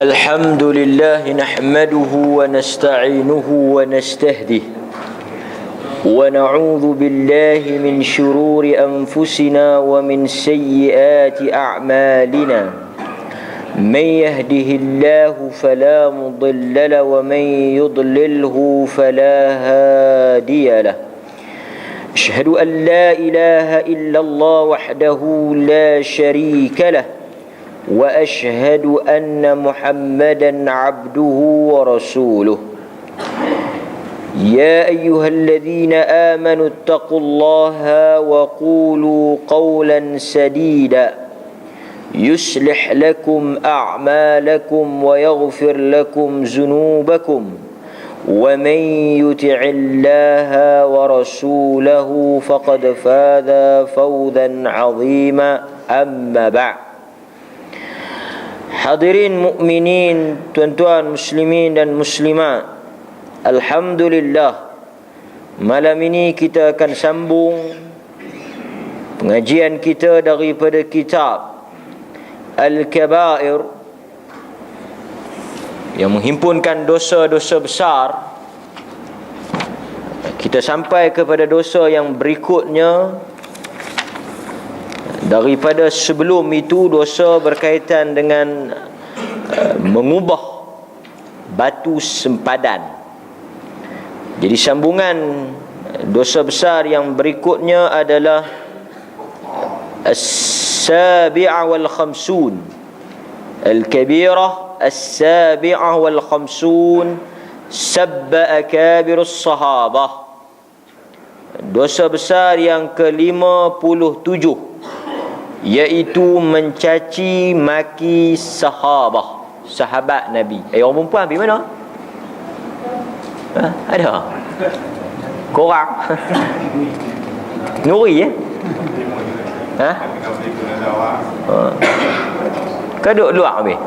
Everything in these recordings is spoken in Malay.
الحمد لله نحمده ونستعينه ونستهديه ونعوذ بالله من شرور أنفسنا ومن سيئات أعمالنا من يهده الله فلا مضل له ومن يضلله فلا هادي له أشهد أن لا إله إلا الله وحده لا شريك له وأشهد أن محمدا عبده ورسوله يا أيها الذين آمنوا اتقوا الله وقولوا قولا سديدا يصلح لكم أعمالكم ويغفر لكم ذنوبكم ومن يطع الله ورسوله فقد فاز فوزا عظيما أما بعد. Hadirin mukminin, tuan-tuan muslimin dan muslimat, alhamdulillah, malam ini kita akan sambung pengajian kita daripada kitab Al-Kabair yang menghimpunkan dosa-dosa besar. Kita sampai kepada dosa yang berikutnya. Daripada sebelum itu, dosa berkaitan dengan mengubah batu sempadan. Jadi sambungan dosa besar yang berikutnya adalah as-sabi'ah wal khamsun, al-kabirah as-sabi'ah wal khamsun, sabba akabirus sahabah. Dosa besar yang ke-57, iaitu mencaci maki sahabat Nabi. Orang perempuan pergi mana? Ada? Korang? Nuri Kau duduk luar habis?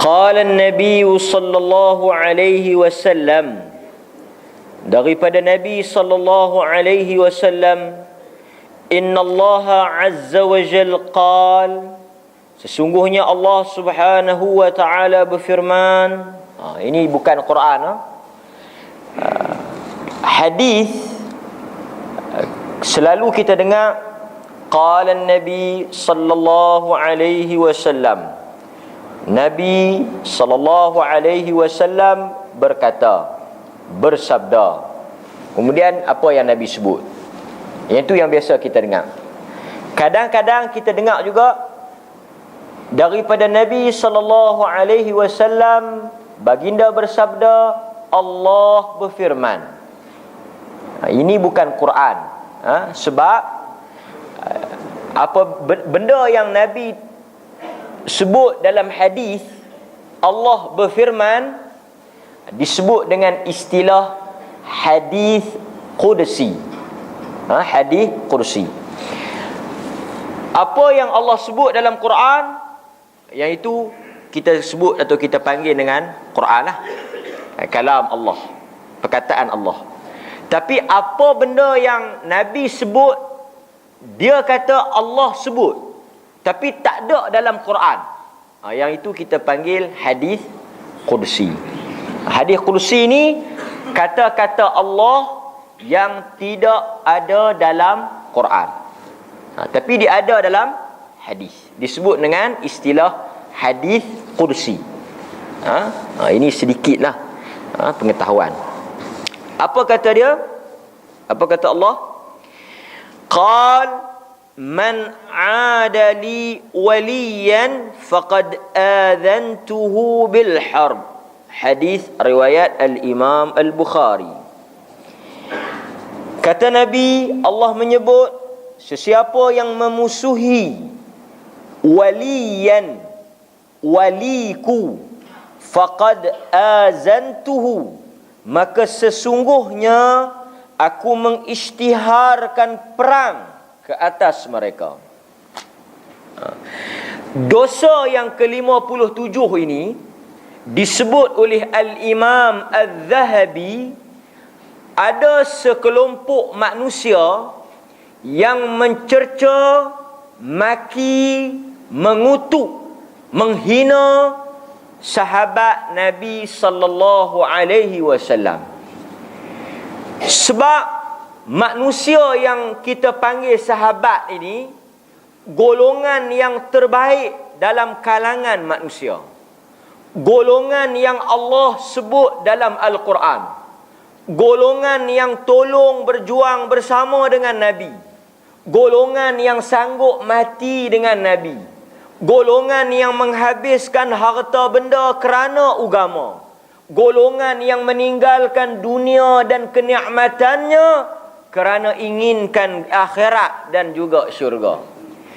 Qala an-nabiy sallallahu alaihi wasallam, daripada Nabi sallallahu alaihi wasallam, innallaha azza wa jalla qala, sesungguhnya Allah subhanahu wa ta'ala berfirman. Ini bukan Quran, hadis. Selalu kita dengar qala an-nabi sallallahu alaihi wasallam, Nabi sallallahu alaihi wasallam berkata, bersabda. Kemudian apa yang Nabi sebut? Itu yang biasa kita dengar. Kadang-kadang kita dengar juga daripada Nabi sallallahu alaihi wasallam, baginda bersabda, Allah berfirman. Ini bukan Quran. Sebab apa benda yang Nabi sebut dalam hadis Allah berfirman disebut dengan istilah hadis qudsi. Hadis qudsi. Apa yang Allah sebut dalam Quran, yang itu kita sebut atau kita panggil dengan Quran lah. Kalam Allah, perkataan Allah. Tapi apa benda yang Nabi sebut, dia kata Allah sebut, tapi tak ada dalam Quran, yang itu kita panggil hadis qudsi. Hadis qudsi ni kata-kata Allah yang tidak ada dalam Quran, tapi dia ada dalam hadis. Disebut dengan istilah hadis qudsi. Ini sedikitlah pengetahuan. Apa kata dia? Apa kata Allah? Qal man 'ada li waliyan faqad adhantuhu bil harb. Hadis riwayat al-Imam al-Bukhari. Kata Nabi, Allah menyebut sesiapa yang memusuhi waliyan, waliku, faqad azantuhu, maka sesungguhnya aku mengisytiharkan perang ke atas mereka. Dosa yang ke-57 ini disebut oleh Al-Imam Al-Zahabi, ada sekelompok manusia yang mencerca, maki, mengutuk, menghina sahabat Nabi sallallahu alaihi wasallam. Sebab manusia yang kita panggil sahabat ini golongan yang terbaik dalam kalangan manusia. Golongan yang Allah sebut dalam Al-Quran. Golongan yang tolong berjuang bersama dengan Nabi. Golongan yang sanggup mati dengan Nabi. Golongan yang menghabiskan harta benda kerana agama. Golongan yang meninggalkan dunia dan kenikmatannya kerana inginkan akhirat dan juga syurga.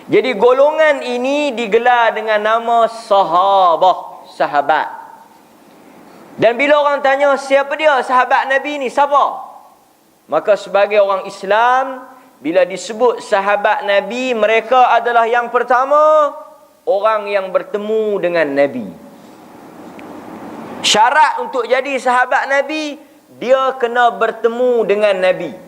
Jadi golongan ini digelar dengan nama sahabat. Dan bila orang tanya siapa dia sahabat Nabi ni, siapa? Maka sebagai orang Islam, bila disebut sahabat Nabi, mereka adalah yang pertama, orang yang bertemu dengan Nabi. Syarat untuk jadi sahabat Nabi, dia kena bertemu dengan Nabi.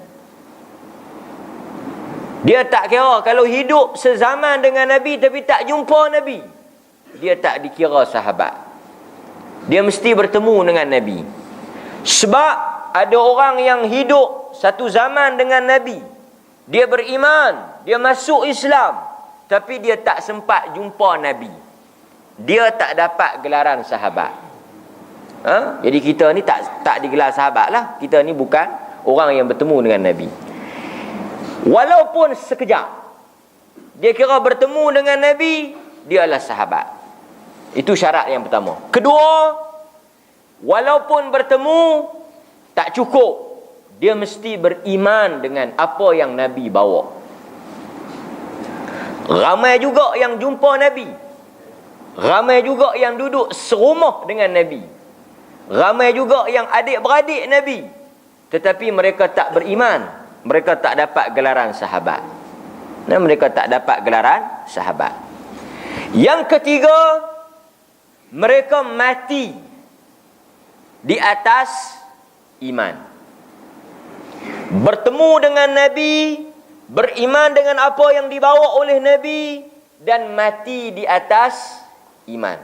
Dia tak kira kalau hidup sezaman dengan Nabi tapi tak jumpa Nabi, dia tak dikira sahabat. Dia mesti bertemu dengan Nabi. Sebab ada orang yang hidup satu zaman dengan Nabi, dia beriman, dia masuk Islam, tapi dia tak sempat jumpa Nabi, dia tak dapat gelaran sahabat. Jadi kita ni tak digelar sahabat lah. Kita ni bukan orang yang bertemu dengan Nabi. Walaupun sekejap, dia kira bertemu dengan Nabi, dia adalah sahabat. Itu syarat yang pertama. Kedua, walaupun bertemu tak cukup, dia mesti beriman dengan apa yang Nabi bawa. Ramai juga yang jumpa Nabi, ramai juga yang duduk serumah dengan Nabi, ramai juga yang adik-beradik Nabi, tetapi mereka tak beriman. Mereka tak dapat gelaran sahabat. Dan mereka tak dapat gelaran sahabat. Yang ketiga, mereka mati di atas iman. Bertemu dengan Nabi, beriman dengan apa yang dibawa oleh Nabi, dan mati di atas iman.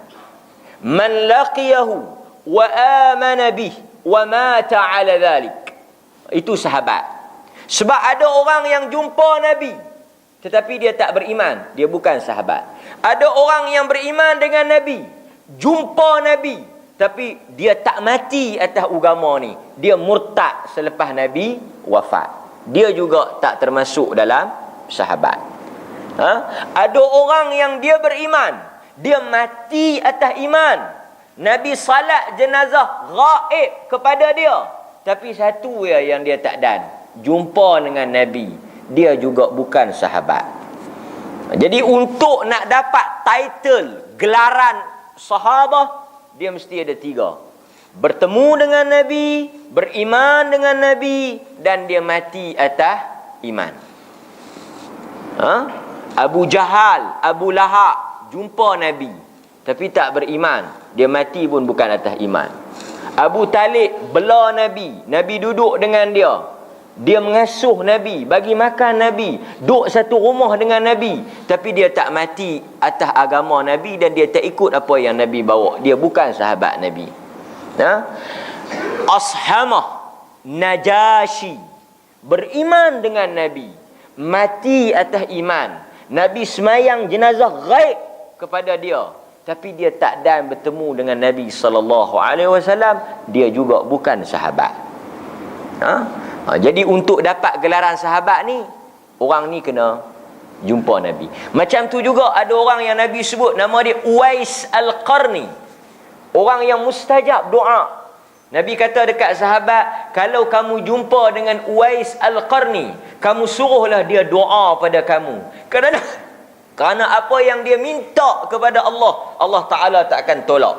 Man laqiyahu wa amana bih wa mata ala dhalik. Itu sahabat. Sebab ada orang yang jumpa Nabi tetapi dia tak beriman, dia bukan sahabat. Ada orang yang beriman dengan Nabi, jumpa Nabi, tapi dia tak mati atas agama ni, dia murtad selepas Nabi wafat, dia juga tak termasuk dalam sahabat. Ada orang yang dia beriman, dia mati atas iman, Nabi salat jenazah gaib kepada dia, tapi satu yang dia tak dan, jumpa dengan Nabi, dia juga bukan sahabat. Jadi untuk nak dapat title gelaran sahabah, dia mesti ada tiga: bertemu dengan Nabi, beriman dengan Nabi, dan dia mati atas iman. Abu Jahal, Abu Lahab jumpa Nabi tapi tak beriman, dia mati pun bukan atas iman. Abu Talib bela Nabi, Nabi duduk dengan dia, dia mengasuh Nabi, bagi makan Nabi, duduk satu rumah dengan Nabi, tapi dia tak mati atas agama Nabi dan dia tak ikut apa yang Nabi bawa, dia bukan sahabat Nabi. Ashamah, Najasyi beriman dengan Nabi, mati atas iman, Nabi semayang jenazah ghaib kepada dia, tapi dia tak dan bertemu dengan Nabi SAW, dia juga bukan sahabat. Jadi untuk dapat gelaran sahabat ni, orang ni kena jumpa Nabi. Macam tu juga ada orang yang Nabi sebut nama dia Uwais Al-Qarni, orang yang mustajab doa. Nabi kata dekat sahabat, kalau kamu jumpa dengan Uwais Al-Qarni, kamu suruhlah dia doa pada kamu. Kerana apa yang dia minta kepada Allah, Allah Ta'ala tak akan tolak.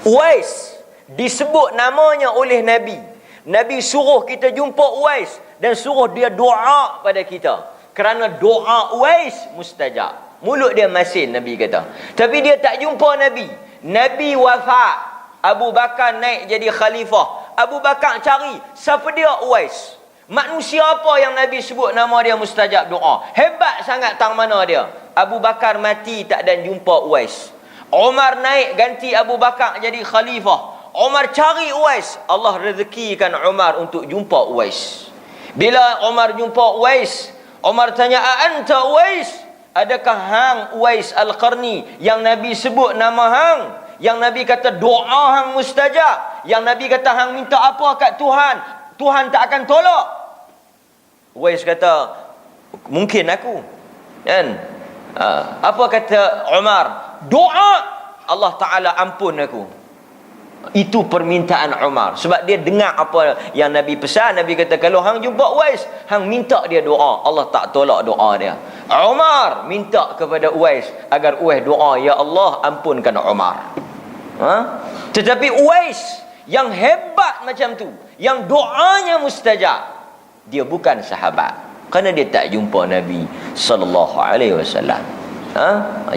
Uwais disebut namanya oleh Nabi. Nabi suruh kita jumpa Uwais dan suruh dia doa pada kita, kerana doa Uwais mustajab. Mulut dia masin, Nabi kata. Tapi dia tak jumpa Nabi. Nabi wafat. Abu Bakar naik jadi khalifah. Abu Bakar cari. Siapa dia? Uwais. Manusia apa yang Nabi sebut nama dia mustajab doa? Hebat sangat tang mana dia? Abu Bakar mati tak dan jumpa Uwais. Umar naik ganti Abu Bakar jadi khalifah. Umar cari Uwais. Allah rezekikan Umar untuk jumpa Uwais. Bila Umar jumpa Uwais, Umar tanya, "Anta Uwais? Adakah hang Uwais Al-Qarni yang Nabi sebut nama hang? Yang Nabi kata doa hang mustajab? Yang Nabi kata hang minta apa kat Tuhan, Tuhan tak akan tolak?" Uwais kata, "Mungkin aku." Kan? Apa kata Umar? "Doa Allah Ta'ala ampun aku." Itu permintaan Umar. Sebab dia dengar apa yang Nabi pesan. Nabi kata, kalau hang jumpa Uwais, hang minta dia doa, Allah tak tolak doa dia. Umar minta kepada Uwais agar Uwais doa, "Ya Allah, ampunkan Umar." Tetapi Uwais yang hebat macam tu, yang doanya mustajab, dia bukan sahabat. Kerana dia tak jumpa Nabi SAW.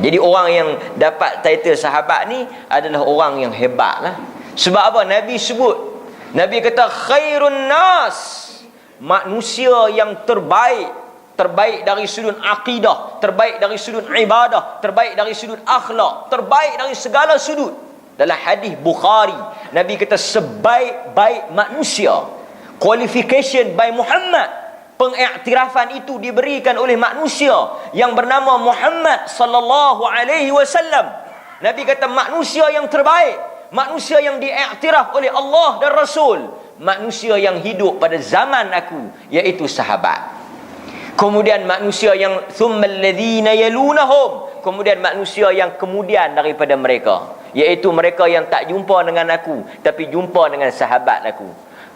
Jadi orang yang dapat title sahabat ni adalah orang yang hebat lah. Sebab apa? Nabi sebut, Nabi kata khairun nas, manusia yang terbaik. Terbaik dari sudut akidah, terbaik dari sudut ibadah, terbaik dari sudut akhlak, terbaik dari segala sudut. Dalam hadis Bukhari, Nabi kata sebaik-baik manusia, qualification by Muhammad, pengiktirafan itu diberikan oleh manusia yang bernama Muhammad sallallahu alaihi wasallam. Nabi kata manusia yang terbaik, manusia yang diiktiraf oleh Allah dan Rasul, manusia yang hidup pada zaman aku, iaitu sahabat. Kemudian manusia yang thummal ladzina yalunahum, kemudian manusia yang kemudian daripada mereka, iaitu mereka yang tak jumpa dengan aku tapi jumpa dengan sahabat aku.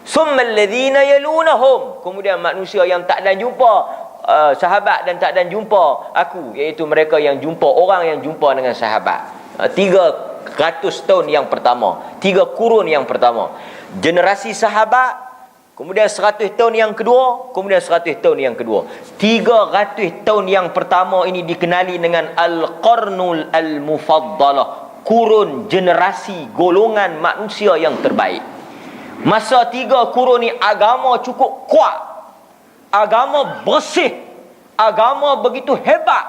Summal ladzina yalunahum, kemudian manusia yang tak dan jumpa sahabat dan tak dan jumpa aku, iaitu mereka yang jumpa orang yang jumpa dengan sahabat. 300 tahun yang pertama, 3 kurun yang pertama, generasi sahabat. Kemudian 100 tahun yang kedua, kemudian 100 tahun yang kedua. 300 tahun yang pertama ini dikenali dengan Al-Qarnul Al-Mufaddalah, kurun generasi golongan manusia yang terbaik. Masa 3 kurun ni agama cukup kuat, agama bersih, agama begitu hebat.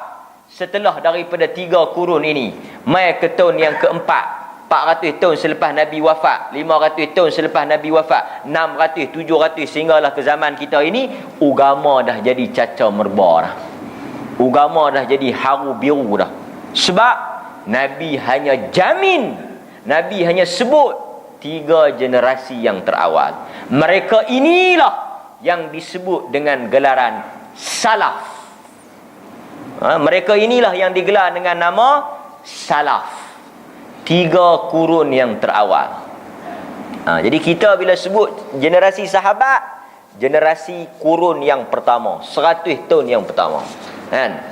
Setelah daripada 3 kurun ini, mai ke tahun yang keempat, 400 tahun selepas Nabi wafat, 500 tahun selepas Nabi wafat, 600, 700 sehinggalah ke zaman kita ini, agama dah jadi caca merba dah. Agama dah jadi haru biru dah. Sebab Nabi hanya jamin, Nabi hanya sebut 3 generasi yang terawal. Mereka inilah yang disebut dengan gelaran salaf. Mereka inilah yang digelar dengan nama salaf. 3 kurun yang terawal. Jadi kita bila sebut generasi sahabat, generasi kurun yang pertama, 100 tahun yang pertama, kan?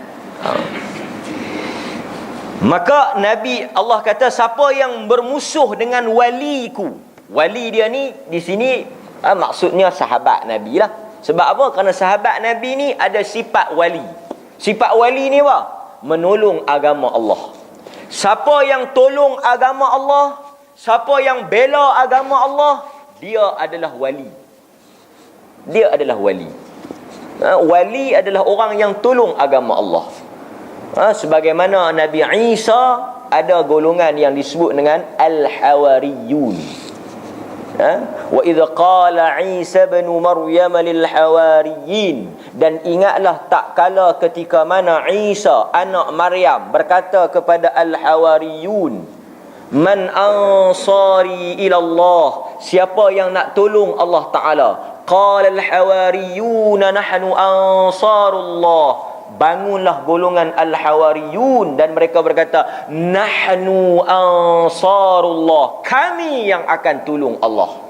Maka Nabi, Allah kata siapa yang bermusuh dengan waliku, wali dia ni di sini maksudnya sahabat Nabi lah. Sebab apa? Kerana sahabat Nabi ni ada sifat wali. Sifat wali ni apa? Menolong agama Allah. Siapa yang tolong agama Allah, siapa yang bela agama Allah, dia adalah wali. Dia adalah wali. Wali adalah orang yang tolong agama Allah. Sebagaimana Nabi Isa ada golongan yang disebut dengan Al-Hawariyun. Wa idh qala Isa ibn Maryam lil hawariyin, dan ingatlah tak kala ketika mana Isa anak Maryam berkata kepada al-hawariyun, man ansari ila Allah, siapa yang nak tolong Allah Taala? Qala al-hawariyun nahnu ansarullah, bangunlah golongan al-hawariyun dan mereka berkata, nahnu ansarullah, kami yang akan tolong Allah.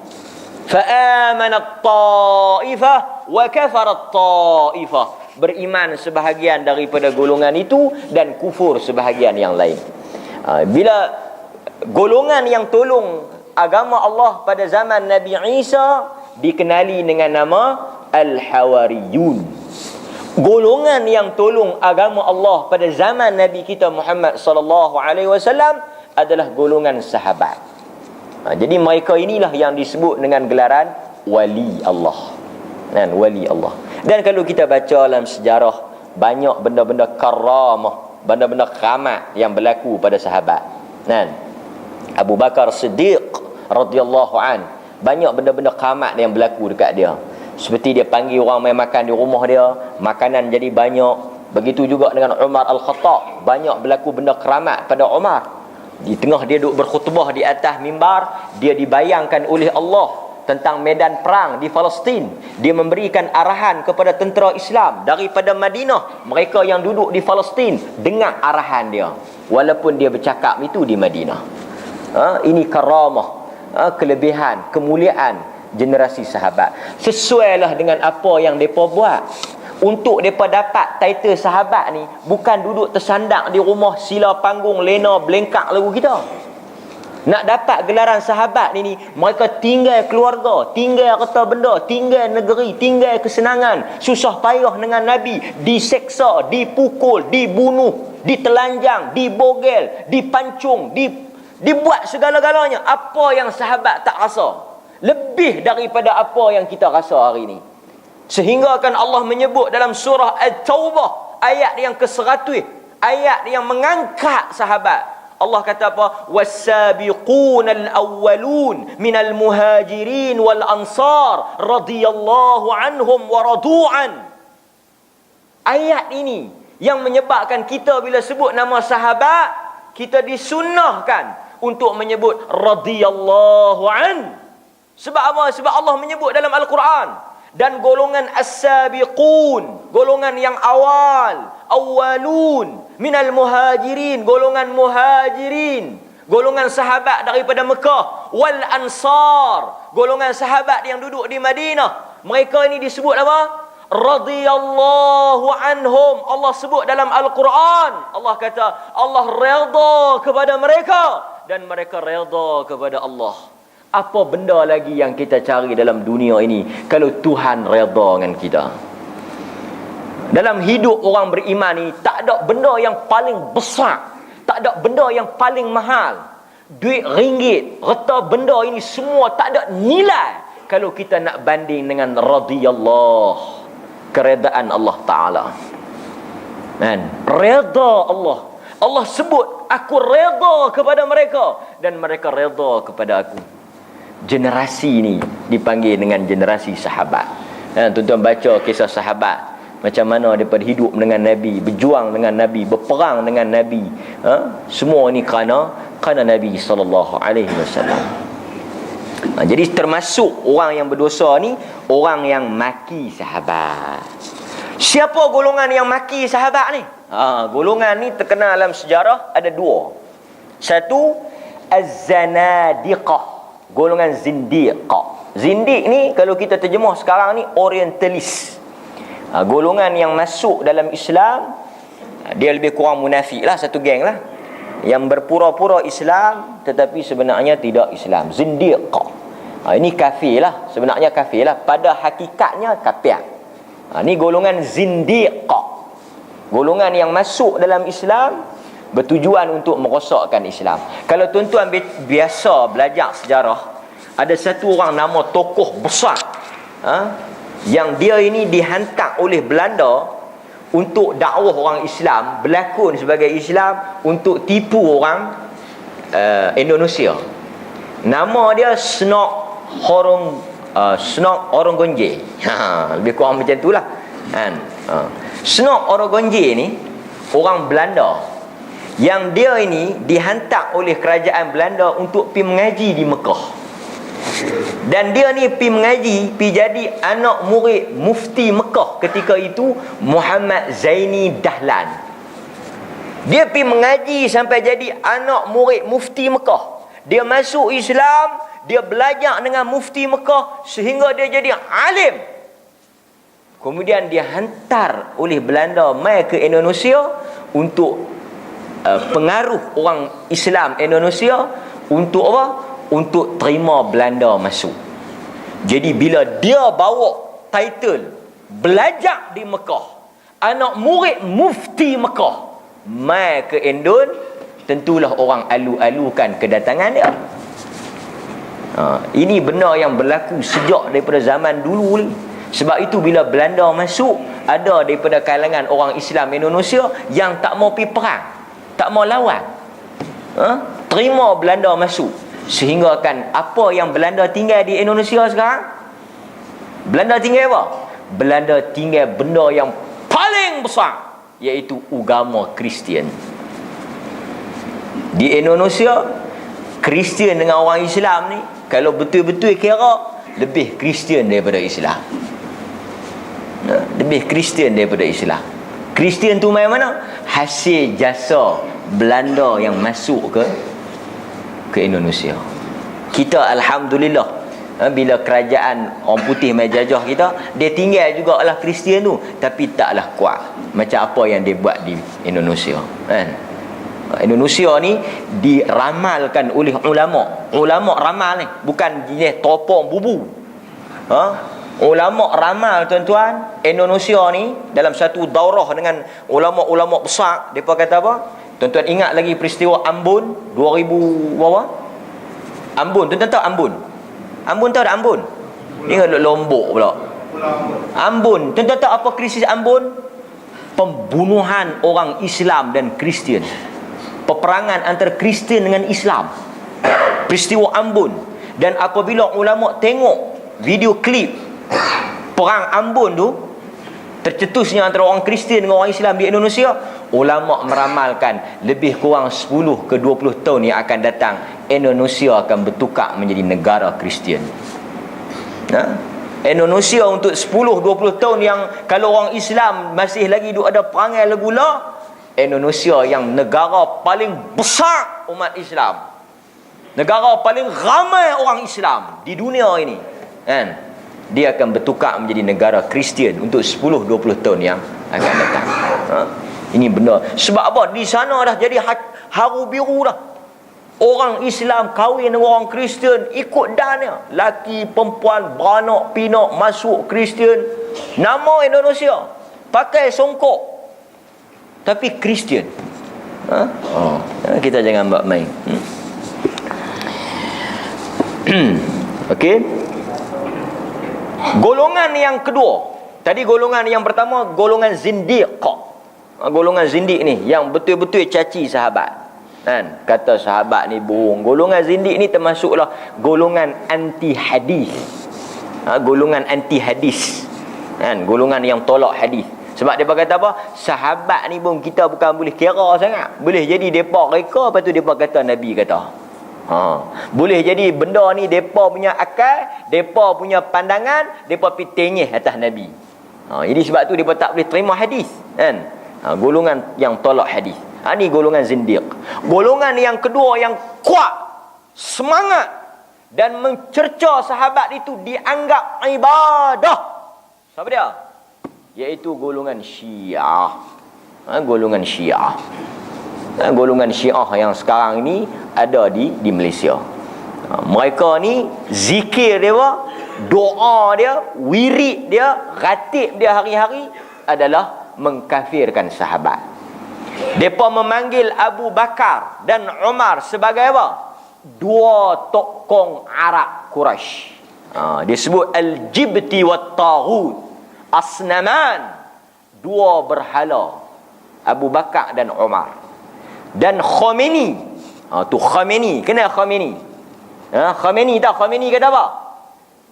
Fa'amanat ta'ifah wa kafarat ta'ifah, beriman sebahagian daripada golongan itu dan kufur sebahagian yang lain. Bila golongan yang tolong agama Allah pada zaman Nabi Isa dikenali dengan nama Al-Hawariyun. golongan yang tolong agama Allah pada zaman Nabi kita Muhammad sallallahu alaihi wasallam adalah golongan sahabat. Jadi mereka inilah yang disebut dengan gelaran wali Allah. Kan, wali Allah. Dan kalau kita baca dalam sejarah, banyak benda-benda karamah, benda-benda keramat yang berlaku pada sahabat. Kan? Abu Bakar Siddiq radhiyallahu an, banyak benda-benda keramat yang berlaku dekat dia. Seperti dia panggil orang main makan di rumah dia, makanan jadi banyak. Begitu juga dengan Umar Al-Khattab, banyak berlaku benda keramat pada Umar. Di tengah dia duduk berkhutbah di atas mimbar, dia dibayangkan oleh Allah tentang medan perang di Palestin. Dia memberikan arahan kepada tentera Islam daripada Madinah. Mereka yang duduk di Palestin dengar arahan dia, walaupun dia bercakap itu di Madinah. Ini karamah, kelebihan, kemuliaan generasi sahabat. Sesuailah dengan apa yang mereka buat. Untuk mereka dapat title sahabat ni, bukan duduk tersandak di rumah sila panggung lena belengkak lagu kita. Nak dapat gelaran sahabat ni, mereka tinggal keluarga, tinggal harta benda, tinggal negeri, tinggal kesenangan, susah payah dengan Nabi, diseksa, dipukul, dibunuh, ditelanjang, dibogel, dipancung, dibuat segala-galanya. Apa yang sahabat tak rasa? Lebih daripada apa yang kita rasa hari ini. Sehingga kan Allah menyebut dalam surah At-Taubah, ayat yang ke-100, ayat yang mengangkat sahabat. Allah kata apa? Was-sabiqunal awwalun minal muhajirin wal ansar radhiyallahu anhum wa radu'an. Ayat ini yang menyebabkan kita bila sebut nama sahabat, kita disunnahkan untuk menyebut radhiyallahu an. Sebab apa? Sebab Allah menyebut dalam Al-Quran. Dan golongan as-sabiqun, golongan yang awal, awwalun minal muhajirin, golongan muhajirin, golongan sahabat daripada Mekah, wal ansar, golongan sahabat yang duduk di Madinah. Mereka ini disebut apa? Radhiyallahu anhum. Allah sebut dalam Al-Quran, Allah kata Allah redha kepada mereka dan mereka redha kepada Allah. Apa benda lagi yang kita cari dalam dunia ini kalau Tuhan redha dengan kita? Dalam hidup orang beriman ni, tak ada benda yang paling besar, tak ada benda yang paling mahal. Duit ringgit, harta benda ini semua tak ada nilai kalau kita nak banding dengan radhiyallah, keredaan Allah Ta'ala. Kan? Redha Allah. Allah sebut, aku redha kepada mereka dan mereka redha kepada aku. Generasi ini dipanggil dengan generasi sahabat. Tuan-tuan baca kisah sahabat, macam mana mereka hidup dengan Nabi, berjuang dengan Nabi, berperang dengan Nabi. Semua ini kerana Nabi sallallahu alaihi wasallam. Jadi termasuk orang yang berdosa ni, orang yang maki sahabat. Siapa golongan yang maki sahabat ni? Golongan ni terkenal dalam sejarah ada dua. Satu, az-zanadiqah, golongan zindiqah. Zindiq ni kalau kita terjemah sekarang ni orientalis. Golongan yang masuk dalam Islam, dia lebih kurang munafik lah, satu geng lah, yang berpura-pura Islam tetapi sebenarnya tidak Islam. Zindiqah. Ini kafir lah, sebenarnya kafir lah, pada hakikatnya kafir. Ini golongan zindiqah, golongan yang masuk dalam Islam bertujuan untuk merosakkan Islam. Kalau tuan-tuan biasa belajar sejarah, ada satu orang nama tokoh besar, yang dia ini dihantar oleh Belanda untuk dakwah orang Islam, berlakon sebagai Islam untuk tipu orang Indonesia. Nama dia Snok Orogonje. Lebih kurang macam itulah kan. Snok Orogonje ni orang Belanda yang dia ini dihantar oleh kerajaan Belanda untuk pergi mengaji di Mekah. Dan dia ni pergi mengaji, pergi jadi anak murid mufti Mekah ketika itu, Muhammad Zaini Dahlan. Dia pergi mengaji sampai jadi anak murid mufti Mekah. Dia masuk Islam, dia belajar dengan mufti Mekah sehingga dia jadi alim. Kemudian dia hantar oleh Belanda mai ke Indonesia untuk pengaruh orang Islam Indonesia untuk apa? Untuk terima Belanda masuk. Jadi bila dia bawa title belajar di Mekah, anak murid mufti Mekah mai ke Indon, tentulah orang alu-alukan kedatangan dia. Ini benda yang berlaku sejak daripada zaman dulu ni. Sebab itu bila Belanda masuk, ada daripada kalangan orang Islam Indonesia yang tak mau pergi perang, tak mau lawan, terima Belanda masuk. Sehingga kan apa yang Belanda tinggal di Indonesia sekarang, Belanda tinggal apa? Belanda tinggal benda yang paling besar, iaitu agama Kristian. Di Indonesia, Kristian dengan orang Islam ni, kalau betul-betul kira, lebih Kristian daripada Islam. Lebih Kristian daripada Islam. Kristian tu main mana? Hasil jasa Belanda yang masuk ke Indonesia. Kita alhamdulillah, bila kerajaan orang putih mai jajah kita, dia tinggal jugalah Kristian tu, tapi taklah kuat macam apa yang dia buat di Indonesia, kan? Indonesia ni diramalkan oleh ulama. Ulama ramal ni bukan jenis topong bubu. Ulama ramal, tuan-tuan. Indonesia ni dalam satu daurah dengan ulama-ulama besar, depa kata apa? Tuan-tuan ingat lagi peristiwa Ambon 2000 berapa? Ambon, tuan-tuan tahu Ambon? Ambon tahu tak Ambon? Ni kat Lombok pula. Ambon, tuan-tuan tahu apa krisis Ambon? Pembunuhan orang Islam dan Kristian. Peperangan antara Kristian dengan Islam. Peristiwa Ambon. Dan apabila ulama tengok video klip perang Ambon tu, tercetusnya antara orang Kristian dengan orang Islam di Indonesia, ulama meramalkan lebih kurang 10 ke 20 tahun yang akan datang, Indonesia akan bertukar menjadi negara Kristian. Indonesia untuk 10-20 tahun yang kalau orang Islam masih lagi ada perangai legula, Indonesia yang negara paling besar umat Islam, negara paling ramai orang Islam di dunia ini, kan? Dia akan bertukar menjadi negara Kristian untuk 10-20 tahun yang akan datang. Ini benda. Sebab apa? Di sana dah jadi haru biru dah. Orang Islam kahwin dengan orang Kristian, ikut dannya. Laki, perempuan, beranak, pinak masuk Kristian. Nama Indonesia, pakai songkok, tapi Kristian. Kita jangan buat main. Okey. Golongan yang kedua, tadi golongan yang pertama golongan zindiq. Golongan zindiq ni yang betul-betul caci sahabat, kan? Kata sahabat ni bohong. Golongan zindiq ni termasuklah golongan anti hadis. Golongan anti hadis, kan? Golongan yang tolak hadis. Sebab dia kata apa? Sahabat ni pun kita bukan boleh kira sangat. Boleh jadi depa reka, lepas tu depa kata Nabi kata. Boleh jadi benda ni depa punya akal, depa punya pandangan, depa pergi tenyeh atas Nabi. Jadi sebab tu depa tak boleh terima hadis, kan? Golongan yang tolak hadis. Ni golongan zindiq. Golongan yang kedua yang kuat semangat dan mencerca sahabat itu dianggap ibadah. Siapa dia? Iaitu golongan Syiah. Golongan Syiah. Golongan Syiah yang sekarang ini ada di Malaysia. Mereka ni zikir dia, doa dia, wirid dia, ratib dia hari-hari adalah mengkafirkan sahabat. Mereka memanggil Abu Bakar dan Umar sebagai apa? Dua tokong Arab Quraisy. Dia sebut al-jibti wat taghut, asnaman, dua berhala, Abu Bakar dan Umar. Dan Khomeini, tu Khomeini, kenal Khomeini? Khomeini tahu Khomeini kata apa?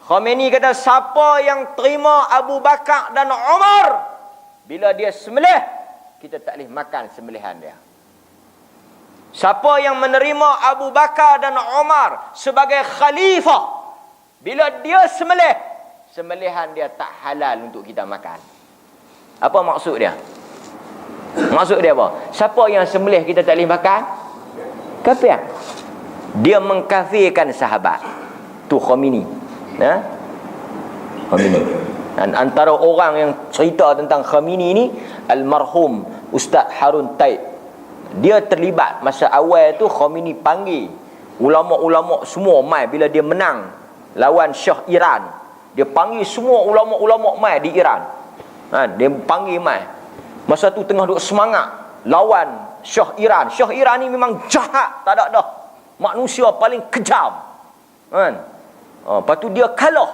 Khomeini kata siapa yang terima Abu Bakar dan Umar, bila dia sembelih, kita tak boleh makan sembelihan dia. Siapa yang menerima Abu Bakar dan Umar sebagai khalifah, bila dia sembelih, sembelihan dia tak halal untuk kita makan. Apa maksud dia? Maksud dia apa? Siapa yang sembelih kita tak boleh makan? Kafir. Dia mengkafirkan sahabat. Tu Khomeini. Khomeini. Dan antara orang yang cerita tentang Khomeini ni, almarhum Ustaz Harun Taib. Dia terlibat masa awal tu. Khomeini panggil ulama-ulama semua mai bila dia menang lawan Shah Iran. Dia panggil semua ulama-ulama mai di Iran. Dia panggil mai. Masa tu tengah duk semangat lawan Shah Iran. Shah Iran ni memang jahat, tak ada dah. Manusia paling kejam. Kan? Lepas tu dia kalah.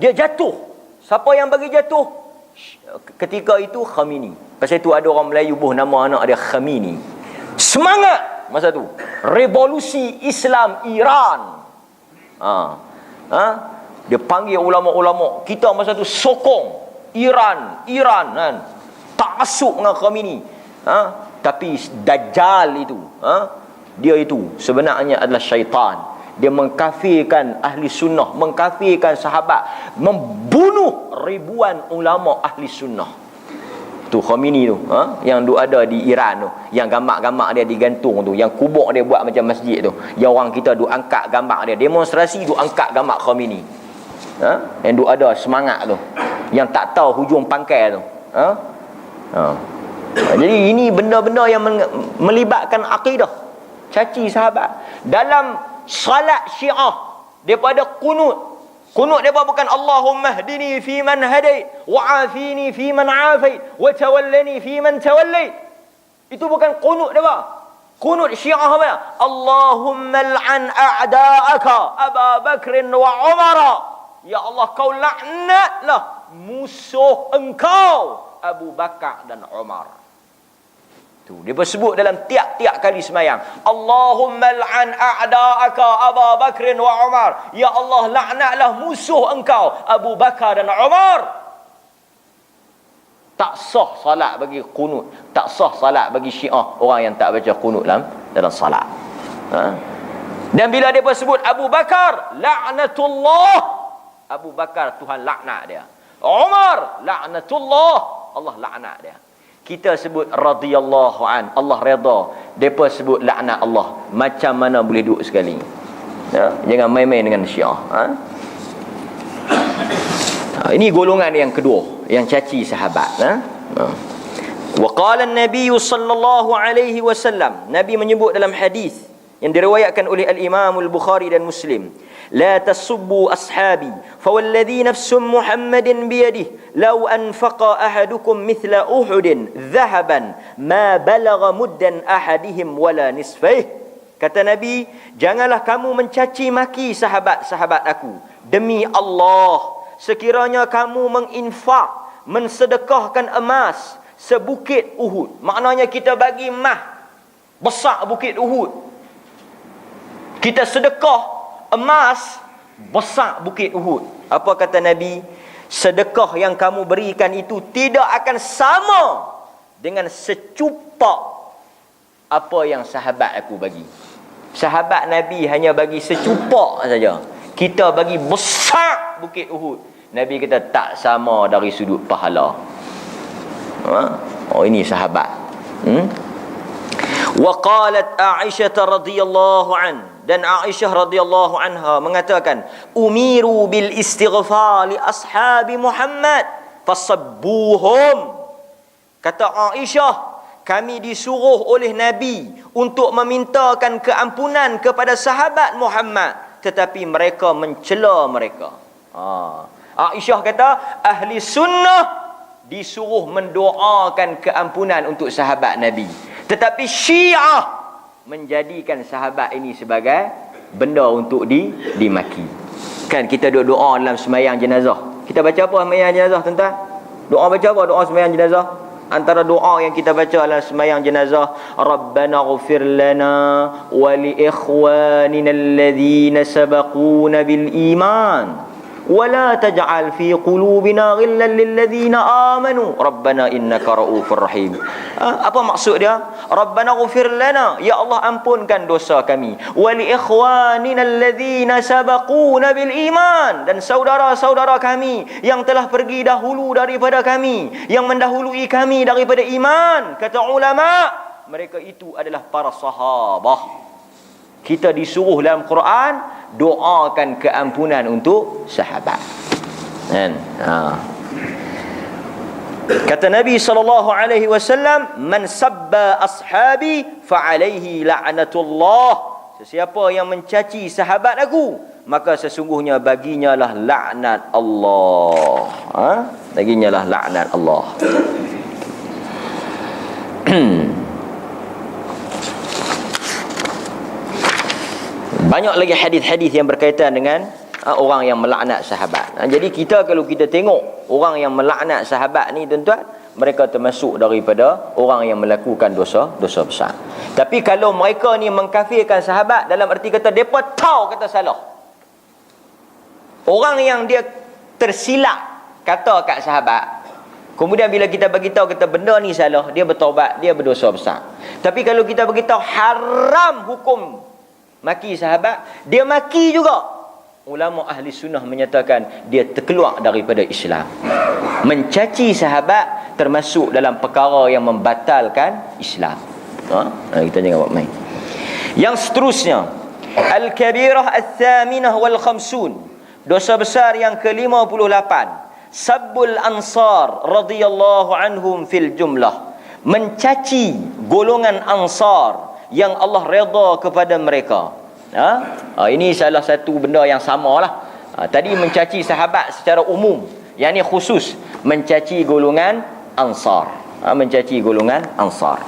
Dia jatuh. Siapa yang bagi jatuh? Ketika itu Khamenei. Pasal itu ada orang Melayu buh nama anak dia Khamenei. Semangat masa tu. Revolusi Islam Iran. Dia panggil ulama-ulama. Kita masa tu sokong Iran kan. Tak masuk dengan Khamenei. Tapi Dajjal itu, dia itu sebenarnya adalah syaitan. Dia mengkafirkan ahli sunnah, mengkafirkan sahabat, membunuh ribuan ulama ahli sunnah. Tu Khamenei tu, yang duk ada di Iran tu, yang gambar-gambar dia digantung tu, yang kubur dia buat macam masjid tu, yang orang kita duk angkat gambar dia, demonstrasi duk angkat gambar Khamenei. Yang duk ada semangat tu, yang tak tahu hujung pangkai tu. Jadi ini benda-benda yang melibatkan akidah, caci sahabat. Dalam salat Syiah daripada kunut depa bukan Allahumma hdini fi man hadait wa afini fi man afait wa tawallani fi man tawallait. Itu bukan kunut depa. Kunut Syiah apa? Allahumma al'an a'da'aka Abu Bakr wa Umar. Ya Allah, kau laknatlah musuh engkau Abu Bakar dan Umar. Tu dia sebut dalam tiap-tiap kali semayang. Allahumma al'an a'da'aka Abu Bakr wa Umar. Ya Allah, laknatlah musuh engkau Abu Bakar dan Umar. Tak sah salat bagi kunut, tak sah salat bagi Syiah orang yang tak baca kunut dalam salat. Dan bila dia sebut Abu Bakar, laknatullah, Abu Bakar Tuhan laknat dia. Umar, laknatullah, Allah laknat dia. Kita sebut radhiyallahu an, Allah redha. Depa sebut laknat Allah. Macam mana boleh duduk sekali? Jangan main-main dengan Syiah. Ini golongan yang kedua, yang caci sahabat. Wa qala an-nabiy sallallahu alaihi wasallam, Nabi menyebut dalam hadis yang diriwayatkan oleh al-Imam al-Bukhari dan Muslim, la tasubbu ashabi fawalladhi nafsu Muhammadin biyadihi law anfaqa ahadukum mithla Uhudin dhahaban ma balagha muddan ahadihim wala nisfih. Kata Nabi, janganlah kamu mencaci maki sahabat-sahabat aku. Demi Allah, sekiranya kamu menginfak, mensedekahkan emas sebukit Uhud, maknanya kita bagi emas besar bukit Uhud, kita sedekah emas besar bukit Uhud. Apa kata Nabi? Sedekah yang kamu berikan itu tidak akan sama dengan secupak apa yang sahabat aku bagi. Sahabat Nabi hanya bagi secupak saja, kita bagi besar bukit Uhud. Nabi kata tak sama dari sudut pahala. Ini sahabat. Wa qalat Aisyah radhiyallahu anha, dan Aisyah radhiyallahu anha mengatakan, umiru bil istighfar li ashabi Muhammad fasabbuhum. Kata Aisyah, kami disuruh oleh Nabi untuk memintakan keampunan kepada sahabat Muhammad, tetapi mereka mencela mereka. Aisyah kata ahli sunnah disuruh mendoakan keampunan untuk sahabat Nabi, tetapi Syiah menjadikan sahabat ini sebagai benda untuk dimaki. Kan kita doa dalam sembahyang jenazah. Kita baca apa sembahyang jenazah, tuan-tuan? Doa baca apa doa sembahyang jenazah? Antara doa yang kita baca dalam sembahyang jenazah, Rabbana ighfir lana wa li ikhwanina alladhina sabaquna bil iman wa la taj'al fi qulubina ghillan lil ladzina amanu rabbana innaka raufur rahim. Apa maksud dia? Rabbana ighfir lana, ya Allah ampunkan dosa kami, wa li ikhwanina alladzina sabaquna bil iman, dan saudara-saudara kami yang telah pergi dahulu daripada kami, yang mendahului kami daripada iman. Kata ulama, mereka itu adalah para sahabah. Kita disuruh dalam Quran doakan keampunan untuk sahabat. Kan? Kata Nabi SAW, man sabba ashabi fa alaihi la'natullah. Sesiapa yang mencaci sahabat aku, maka sesungguhnya baginya lah laknat Allah. Baginya lah laknat Allah. Banyak lagi hadis-hadis yang berkaitan dengan orang yang melaknat sahabat. Jadi kita kalau kita tengok orang yang melaknat sahabat ni tuan-tuan, mereka termasuk daripada orang yang melakukan dosa besar. Tapi kalau mereka ni mengkafirkan sahabat, dalam arti kata depa tahu kata salah. Orang yang dia tersilap kata kat sahabat, kemudian bila kita bagi tahu kata benda ni salah, dia bertaubat, dia berdosa besar. Tapi kalau kita bagi tahu haram hukum maki sahabat, dia maki juga. Ulama ahli sunnah menyatakan dia terkeluar daripada Islam. Mencaci sahabat termasuk dalam perkara yang membatalkan Islam. Kita jangan buat main. Yang seterusnya, al-kabirah al-thaminah wal-khamsun, dosa besar yang ke-58, sabbul ansar radhiyallahu anhum fil jumlah, mencaci golongan ansar yang Allah redha kepada mereka. Ini salah satu benda yang samalah. Tadi mencaci sahabat secara umum, yang ni khusus mencaci golongan ansar. Mencaci golongan ansar.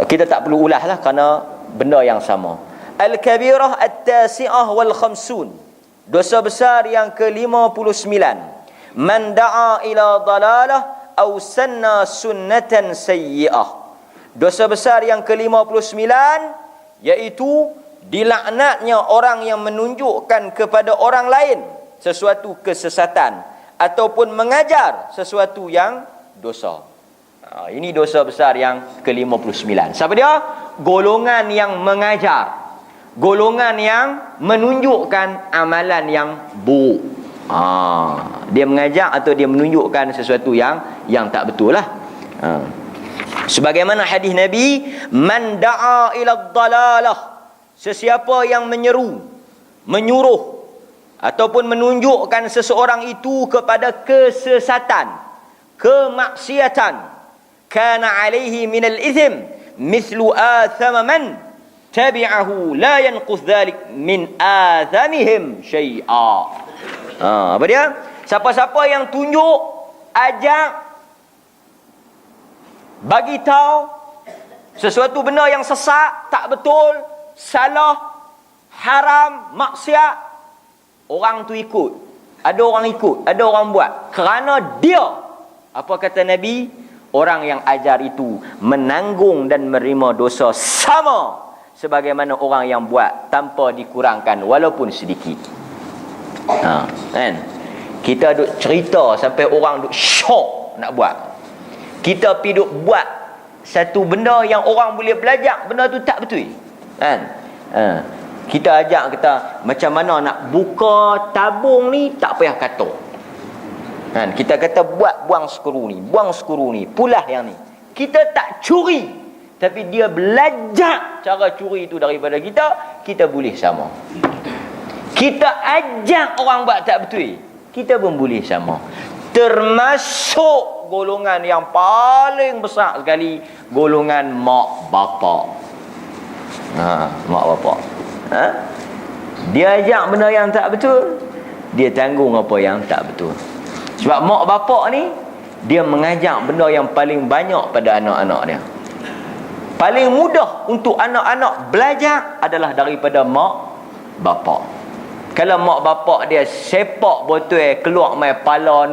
Kita tak perlu ulahlah kerana benda yang sama. Al-kabirah at-tasi'ah wal khamsun, dosa besar yang ke-59, man da'a ila dalalah aw sanna sunnatan sayyi'ah, dosa besar yang ke-59 iaitu dilaknatnya orang yang menunjukkan kepada orang lain sesuatu kesesatan ataupun mengajar sesuatu yang dosa. Ini dosa besar yang ke-59. Siapa dia? Golongan yang mengajar, golongan yang menunjukkan amalan yang buruk. Dia mengajar atau dia menunjukkan sesuatu yang tak betul lah. Sebagaimana hadis Nabi, man da'a ila dhalalah, sesiapa yang menyeru, menyuruh ataupun menunjukkan seseorang itu kepada kesesatan, kemaksiatan, kana alaihi minal ithim mithlu athama man tabi'ahu la yanqus dhalik min athamihim syai'a. Apa dia? Siapa-siapa yang tunjuk, ajak, bagi tahu sesuatu benda yang sesat, tak betul, salah, haram, maksiat, orang tu ikut. Ada orang ikut, ada orang buat kerana dia. Apa kata Nabi? Orang yang ajar itu menanggung dan menerima dosa sama sebagaimana orang yang buat tanpa dikurangkan walaupun sedikit. Kan? Kita duk cerita sampai orang duk syok nak buat. Kita pergi duk buat satu benda yang orang boleh belajar, benda tu tak betul. Kan? Kita ajak kita macam mana nak buka tabung ni, tak payah kata. Kan? Kita kata buang skru ni, pulah yang ni. Kita tak curi, tapi dia belajar cara curi itu daripada kita boleh sama. Kita ajak orang buat tak betul, kita pun boleh sama. Termasuk golongan yang paling besar sekali, golongan mak bapak. Mak bapak. Dia ajak benda yang tak betul, dia tanggung apa yang tak betul. Sebab mak bapak ni, dia mengajak benda yang paling banyak pada anak-anak dia. Paling mudah untuk anak-anak belajar adalah daripada mak bapak. Kalau mak bapak dia sepak botol keluar mai pala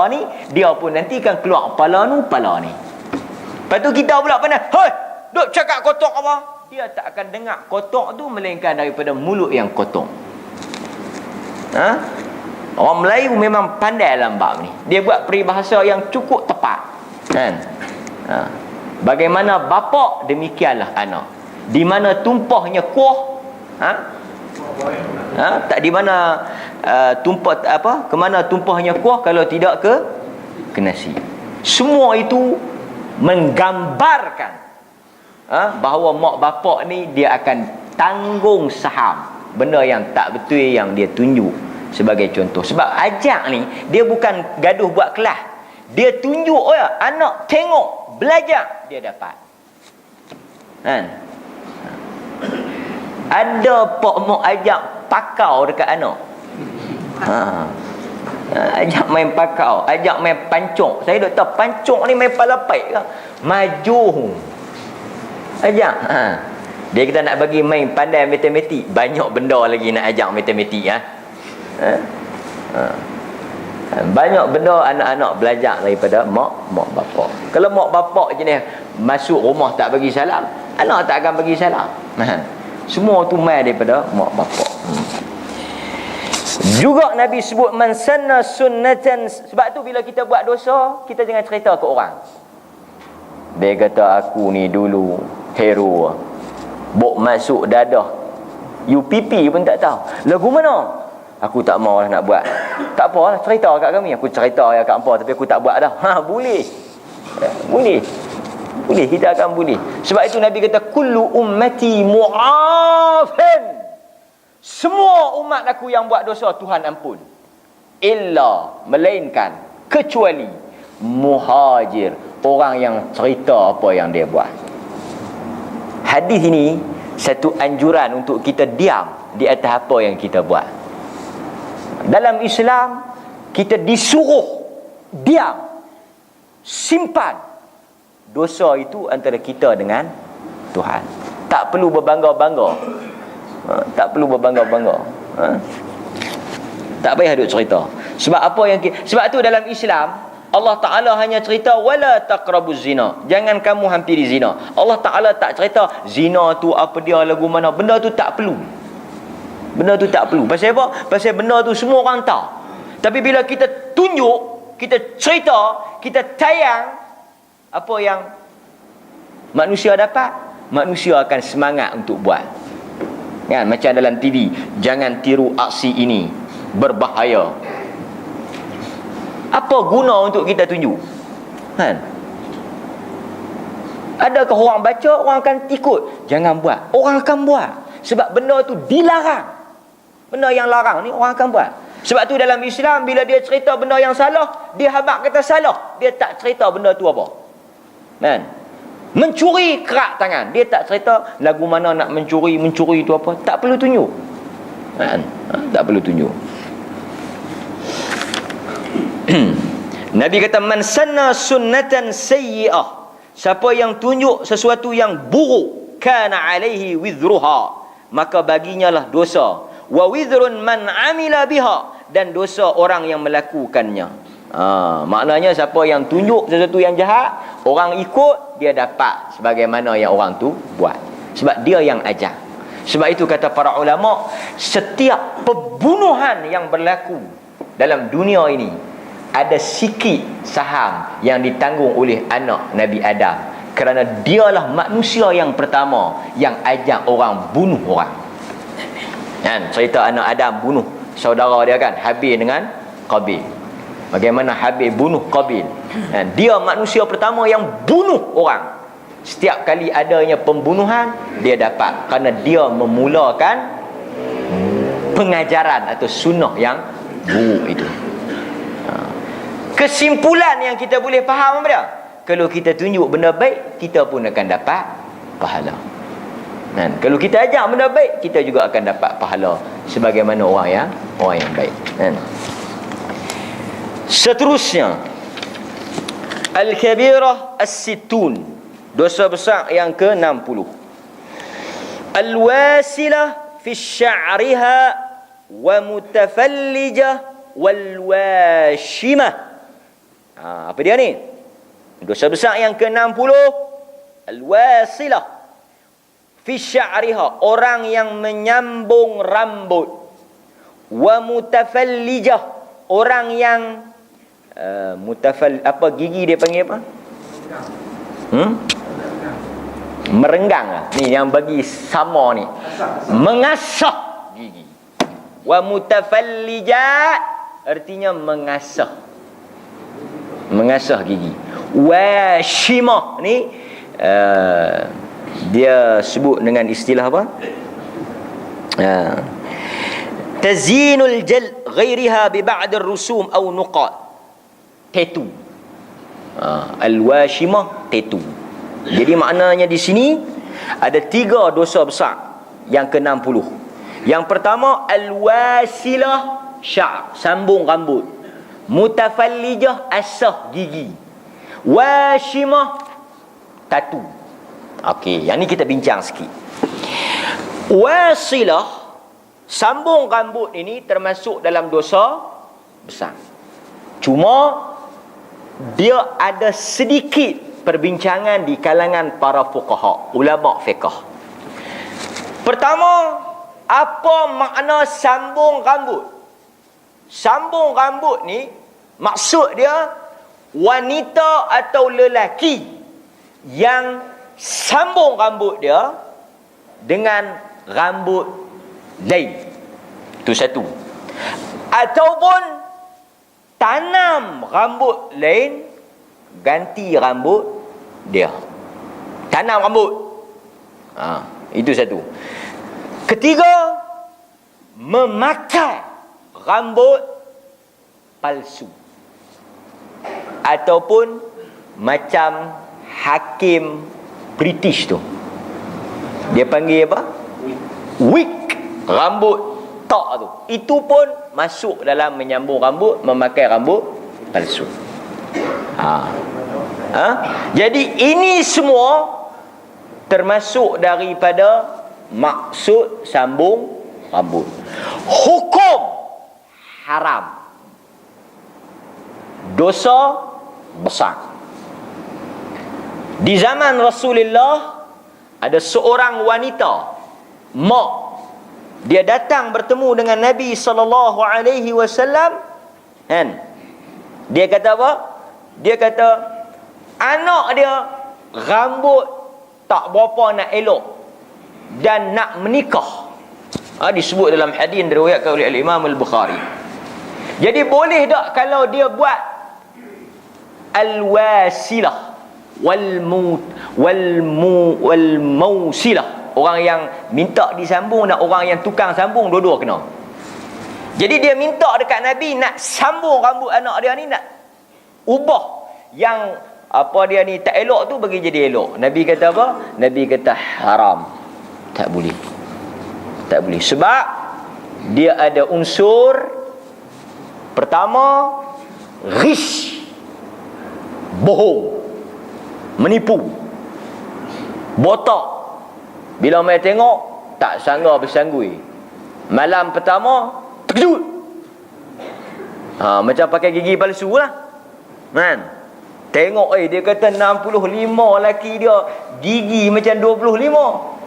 ni, dia pun nanti kan keluar pala ni. Lepas tu kita pula pandai, "Hoi, duk cakap kotor apa?" Dia tak akan dengar kotor tu melainkan daripada mulut yang kotor. Orang Melayu memang pandai dalam bab ni. Dia buat peribahasa yang cukup tepat. Kan? Bagaimana bapak, demikianlah anak. Di mana tumpahnya kuah, tak di mana ke mana tumpahnya kuah kalau tidak ke nasi. Semua itu menggambarkan bahawa mak bapak ni dia akan tanggung saham benda yang tak betul yang dia tunjuk sebagai contoh. Sebab ajak ni dia bukan gaduh buat kelas, dia tunjuk anak tengok, belajar, dia dapat. Kan? Ada pak mak ajak pakau dekat anak. Ajak main pakau, ajak main pancung. Saya duk tahu pancung ni main palapai ke? Maju. Ajak. Dia kata nak bagi main pandai matematik, banyak benda lagi nak ajak matematik. Banyak benda anak-anak belajar daripada mak bapak. Kalau mak bapak jenis masuk rumah tak bagi salam, anak tak akan bagi salam. Semua tu mai daripada mak bapak. Juga Nabi sebut man sanna sunnatan. Sebab tu bila kita buat dosa, kita jangan cerita ke orang. Dia kata aku ni dulu hero, bok masuk dadah UPP pun tak tahu. Lagu mana? Aku tak mau lah nak buat. Tak apa lah, cerita kat kami. Aku cerita ya kat hampa, tapi aku tak buat dah. Boleh. Boleh, kita akan boleh. Sebab itu Nabi kata kullu ummati mu'afin. Semua umat aku yang buat dosa Tuhan ampun. Illa, melainkan, kecuali muhajir, orang yang cerita apa yang dia buat. Hadis ini satu anjuran untuk kita diam di atas apa yang kita buat. Dalam Islam, kita disuruh diam, simpan dosa itu antara kita dengan Tuhan. Tak perlu berbangga-bangga. Tak perlu berbangga-bangga. Tak payah duk cerita. Sebab apa yang sebab tu dalam Islam Allah Ta'ala hanya cerita wala taqrabuz zina, jangan kamu hampiri zina. Allah Ta'ala tak cerita zina tu apa dia, lagu mana. Benda tu tak perlu. Benda tu tak perlu. Pasal apa? Pasal benda tu semua orang tahu. Tapi bila kita tunjuk, kita cerita, kita tayang apa yang manusia dapat, manusia akan semangat untuk buat. Kan? Macam dalam TV, jangan tiru aksi ini, berbahaya. Apa guna untuk kita tunjuk? Kan? Adakah orang baca, orang akan ikut? Jangan buat. Orang akan buat. Sebab benda tu dilarang. Benda yang larang ni orang akan buat. Sebab tu dalam Islam, bila dia cerita benda yang salah, dia habaq kata salah. Dia tak cerita benda tu apa. Kan? Mencuri kerak tangan, dia tak cerita lagu mana nak mencuri itu apa. Tak perlu tunjuk. Kan? Tak perlu tunjuk. Nabi kata man sanna sunnatan sayyi'ah, siapa yang tunjuk sesuatu yang buruk, kana alaihi wizruha, maka baginya lah dosa. Wa wizrun man amila biha, dan dosa orang yang melakukannya. Maknanya siapa yang tunjuk sesuatu yang jahat, orang ikut, dia dapat sebagaimana yang orang tu buat. Sebab dia yang ajar. Sebab itu kata para ulama, setiap pembunuhan yang berlaku dalam dunia ini, ada sikit saham yang ditanggung oleh anak Nabi Adam, kerana dialah manusia yang pertama yang ajak orang bunuh orang. Kan? Cerita anak Adam bunuh saudara dia kan, Habil dengan Qabil. Bagaimana Habil bunuh Qabil. Kan? Dia manusia pertama yang bunuh orang. Setiap kali adanya pembunuhan, dia dapat, kerana dia memulakan pengajaran atau sunnah yang buruk itu. Kesimpulan yang kita boleh faham apa dia? Kalau kita tunjuk benda baik, kita pun akan dapat pahala. Kan? Kalau kita ajak benda baik, kita juga akan dapat pahala sebagaimana orang yang baik. Kan? Seterusnya, al-kabirah as-sittun, dosa besar yang ke-60. Al-wasilah fi sya'riha wa mutafallijah wal washimah. Apa dia ni? Dosa besar yang ke-60, al-wasilah fi sya'riha, orang yang menyambung rambut. Wa mutafallijah, orang yang gigi dia panggil apa? Merenggang lah. Ni yang bagi sama ni. Mengasah gigi. Wa mutafallijat artinya mengasah. Mengasah gigi. Washimah ni dia sebut dengan istilah apa? Tazinul jal ghairiha bi ba'd ar-rusum aw nuqat. Tattoo. Al-washimah, tattoo. Jadi maknanya di sini ada 3 dosa besar yang ke-60. Yang pertama, al-wasilah sya'r, sambung rambut. Mutafallijah, asah gigi. Washimah, tatu. Okey, yang ni kita bincang sikit. Wasilah, sambung rambut ini termasuk dalam dosa besar. Cuma dia ada sedikit perbincangan di kalangan para fuqaha, ulama fiqh. Pertama, apa makna sambung rambut? Sambung rambut ni maksud dia wanita atau lelaki yang sambung rambut dia dengan rambut lain. Itu satu. Ataupun tanam rambut lain ganti rambut dia. Tanam rambut. Itu satu. Ketiga, memakai rambut palsu. Ataupun macam hakim British tu, dia panggil apa? Wig. Rambut tok tu. Itu pun masuk dalam menyambung rambut, memakai rambut palsu. Jadi ini semua termasuk daripada maksud sambung rambut. Hukum haram, dosa besar. Di zaman Rasulullah ada seorang wanita, mak, dia datang bertemu dengan Nabi sallallahu alaihi wasallam, kan? Dia kata apa? Dia kata anak dia rambut tak berapa nak elok dan nak menikah. Disebut dalam hadis diriwayatkan oleh Imam Al-Bukhari. Jadi boleh tak kalau dia buat al-wasilah wal mausilah, orang yang minta disambung dan orang yang tukang sambung, dua-dua kena. Jadi dia minta dekat Nabi nak sambung rambut anak dia ni, nak ubah yang apa dia ni tak elok tu bagi jadi elok. Nabi kata apa? Nabi kata haram. Tak boleh. Tak boleh. Sebab dia ada unsur pertama, ghish, bohong, menipu, botak. Bila mai tengok tak sangga bersanggui, malam pertama terkejut. Macam pakai gigi palsu lah, kan? Tengok dia kata 65 laki dia gigi macam 25.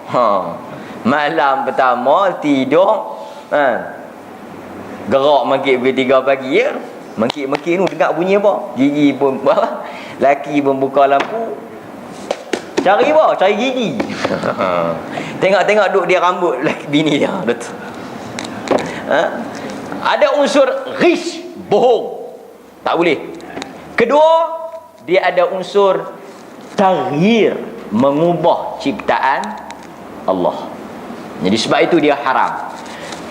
Malam pertama tidur, gerak mangkit pukul 3 pagi ya. Mangkit-mangkit tu dengar bunyi apa? Gigi pun laki pun buka lampu. Cari apa? Cari gigi. Tengok-tengok duk dia rambut laki bini dia. Ada unsur ghish, bohong. Tak boleh. Kedua, dia ada unsur taghyir, mengubah ciptaan Allah. Jadi sebab itu dia haram.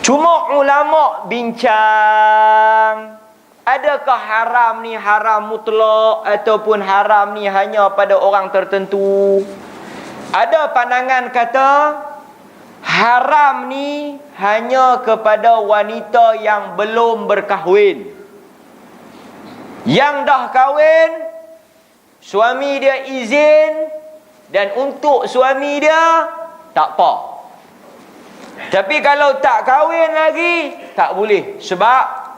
Cuma ulama bincang, adakah haram ni haram mutlak ataupun haram ni hanya pada orang tertentu? Ada pandangan kata haram ni hanya kepada wanita yang belum berkahwin. Yang dah kahwin, suami dia izin, dan untuk suami dia tak apa. Tapi kalau tak kahwin lagi, tak boleh, sebab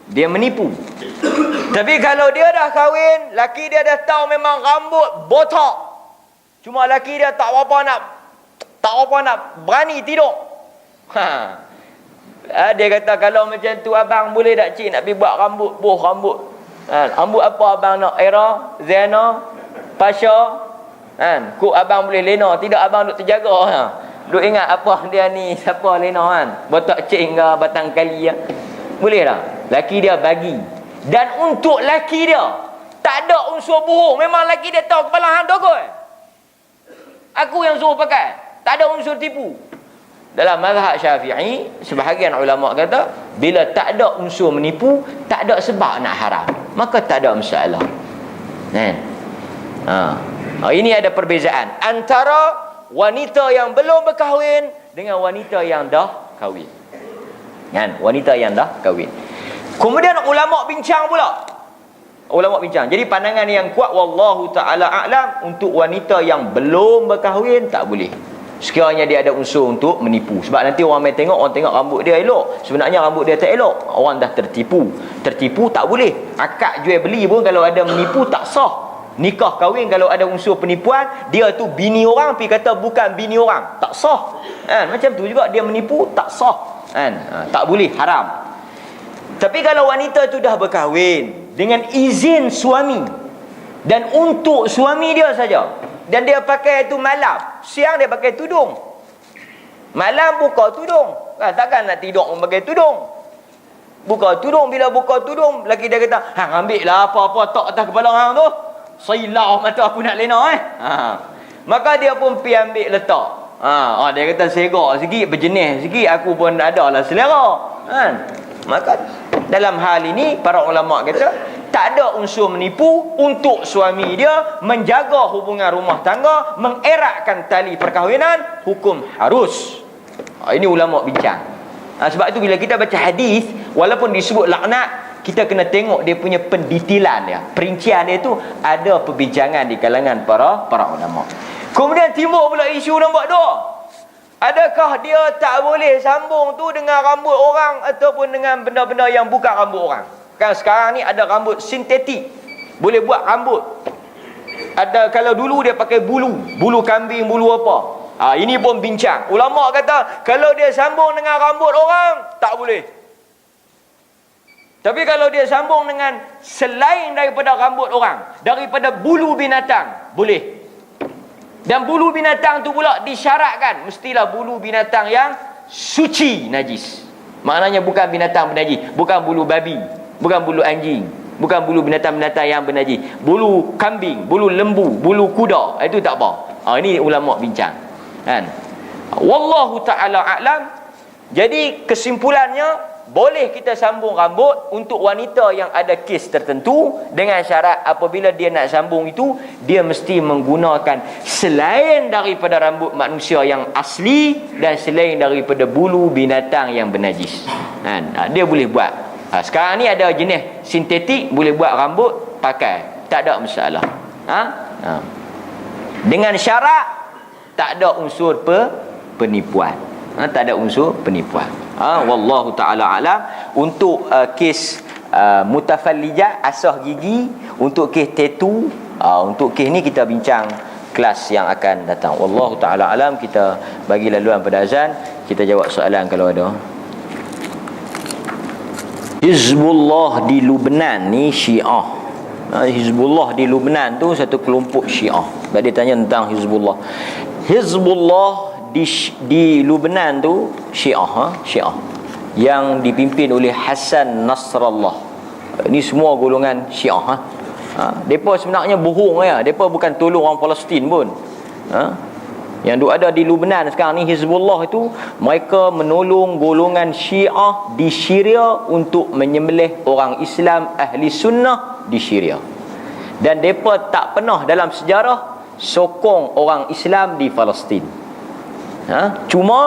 dia menipu. Tapi kalau dia dah kahwin, laki dia dah tahu memang rambut botak, cuma laki dia tak apa nak berani tidur. Dia kata kalau macam tu abang boleh tak cik nak pergi buat rambut, boh rambut. Rambut apa abang nak? Era, Zena, Pasha, kok abang boleh lena? Tidak, abang duk terjaga. Duk ingat apa dia ni, siapa lena kan? Botak cik ke batang kali ya. Boleh tak? Laki dia bagi. Dan untuk laki dia tak ada unsur bohong. Memang laki dia tahu kepala hang dogol. Aku yang suruh pakai. Tak ada unsur tipu. Dalam mazhab Syafi'i, sebahagian ulama kata bila tak ada unsur menipu, tak ada sebab nak haram, maka tak ada masalah. Ini ada perbezaan antara wanita yang belum berkahwin dengan wanita yang dah kahwin. Kan? Wanita yang dah kahwin. Kemudian ulama bincang pula, Ulama bincang. Jadi pandangan yang kuat wallahu taala a'lam, untuk wanita yang belum berkahwin tak boleh. Sekiranya dia ada unsur untuk menipu. Sebab nanti orang main tengok, orang tengok rambut dia elok, sebenarnya rambut dia tak elok, orang dah tertipu. Tertipu tak boleh. Akad jual beli pun kalau ada menipu tak sah. Nikah kahwin kalau ada unsur penipuan, dia tu bini orang pergi kata bukan bini orang, tak sah. Kan? Macam tu juga dia menipu tak sah. Kan? Tak boleh, haram. Tapi kalau wanita tu dah berkahwin dengan izin suami dan untuk suami dia saja, dan dia pakai itu malam, siang dia pakai tudung, malam buka tudung, takkan nak tidur pakai tudung. Buka tudung, bila buka tudung, lelaki dia kata, hang ambil lah apa-apa tak atas kepala hang tu, silau mata aku nak lena maka dia pun pergi ambil letak. Dia kata segak sikit, berjenis sikit, aku pun ada lah selera. Kan? Maka dalam hal ini para ulama kata tak ada unsur menipu, untuk suami dia menjaga hubungan rumah tangga, mengeratkan tali perkahwinan, hukum harus. Ini ulama bincang. Sebab itu bila kita baca hadis, walaupun disebut laknat, kita kena tengok dia punya pendetilan dia, perincian dia tu ada perbincangan di kalangan para ulama. Kemudian timbul pula isu nombor 2. Adakah dia tak boleh sambung tu dengan rambut orang ataupun dengan benda-benda yang bukan rambut orang? Kan sekarang ni ada rambut sintetik, boleh buat rambut. Ada, kalau dulu dia pakai bulu kambing, bulu apa. Ini pun bincang. Ulama kata kalau dia sambung dengan rambut orang tak boleh. Tapi kalau dia sambung dengan selain daripada rambut orang, daripada bulu binatang, boleh. Dan bulu binatang tu pula disyaratkan mestilah bulu binatang yang suci najis. Maknanya bukan binatang bernajis, bukan bulu babi, bukan bulu anjing, bukan bulu binatang-binatang yang bernajis, bulu kambing, bulu lembu, bulu kuda, itu tak apa. Ini ulama bincang. Kan? Wallahu taala a'lam. Jadi kesimpulannya, boleh kita sambung rambut untuk wanita yang ada kes tertentu, dengan syarat apabila dia nak sambung itu, dia mesti menggunakan selain daripada rambut manusia yang asli dan selain daripada bulu binatang yang bernajis. Dia boleh buat. Sekarang ni ada jenis sintetik, boleh buat rambut pakai, tak ada masalah. Dengan syarat tak ada unsur penipuan. Tak ada unsur penipuan. Wallahu ta'ala alam. Untuk kes mutafallijah, asah gigi, untuk kes tattoo, untuk kes ni kita bincang kelas yang akan datang. Wallahu ta'ala alam. Kita bagi laluan pada azan, kita jawab soalan kalau ada. Hizbullah di Lubnan ni Syiah. Hizbullah di Lubnan tu satu kelompok Syiah. Dia tanya tentang Hizbullah. Hizbullah di Lubnan tu Syiah, Syiah yang dipimpin oleh Hasan Nasrallah. Ini semua golongan Syiah. Depa sebenarnya bohong ya. Depa bukan tolong orang Palestin pun. Yang ada di Lubnan sekarang ni Hizbullah itu, mereka menolong golongan Syiah di Syria untuk menyembelih orang Islam ahli sunnah di Syria. Dan depa tak pernah dalam sejarah sokong orang Islam di Palestin. Cuma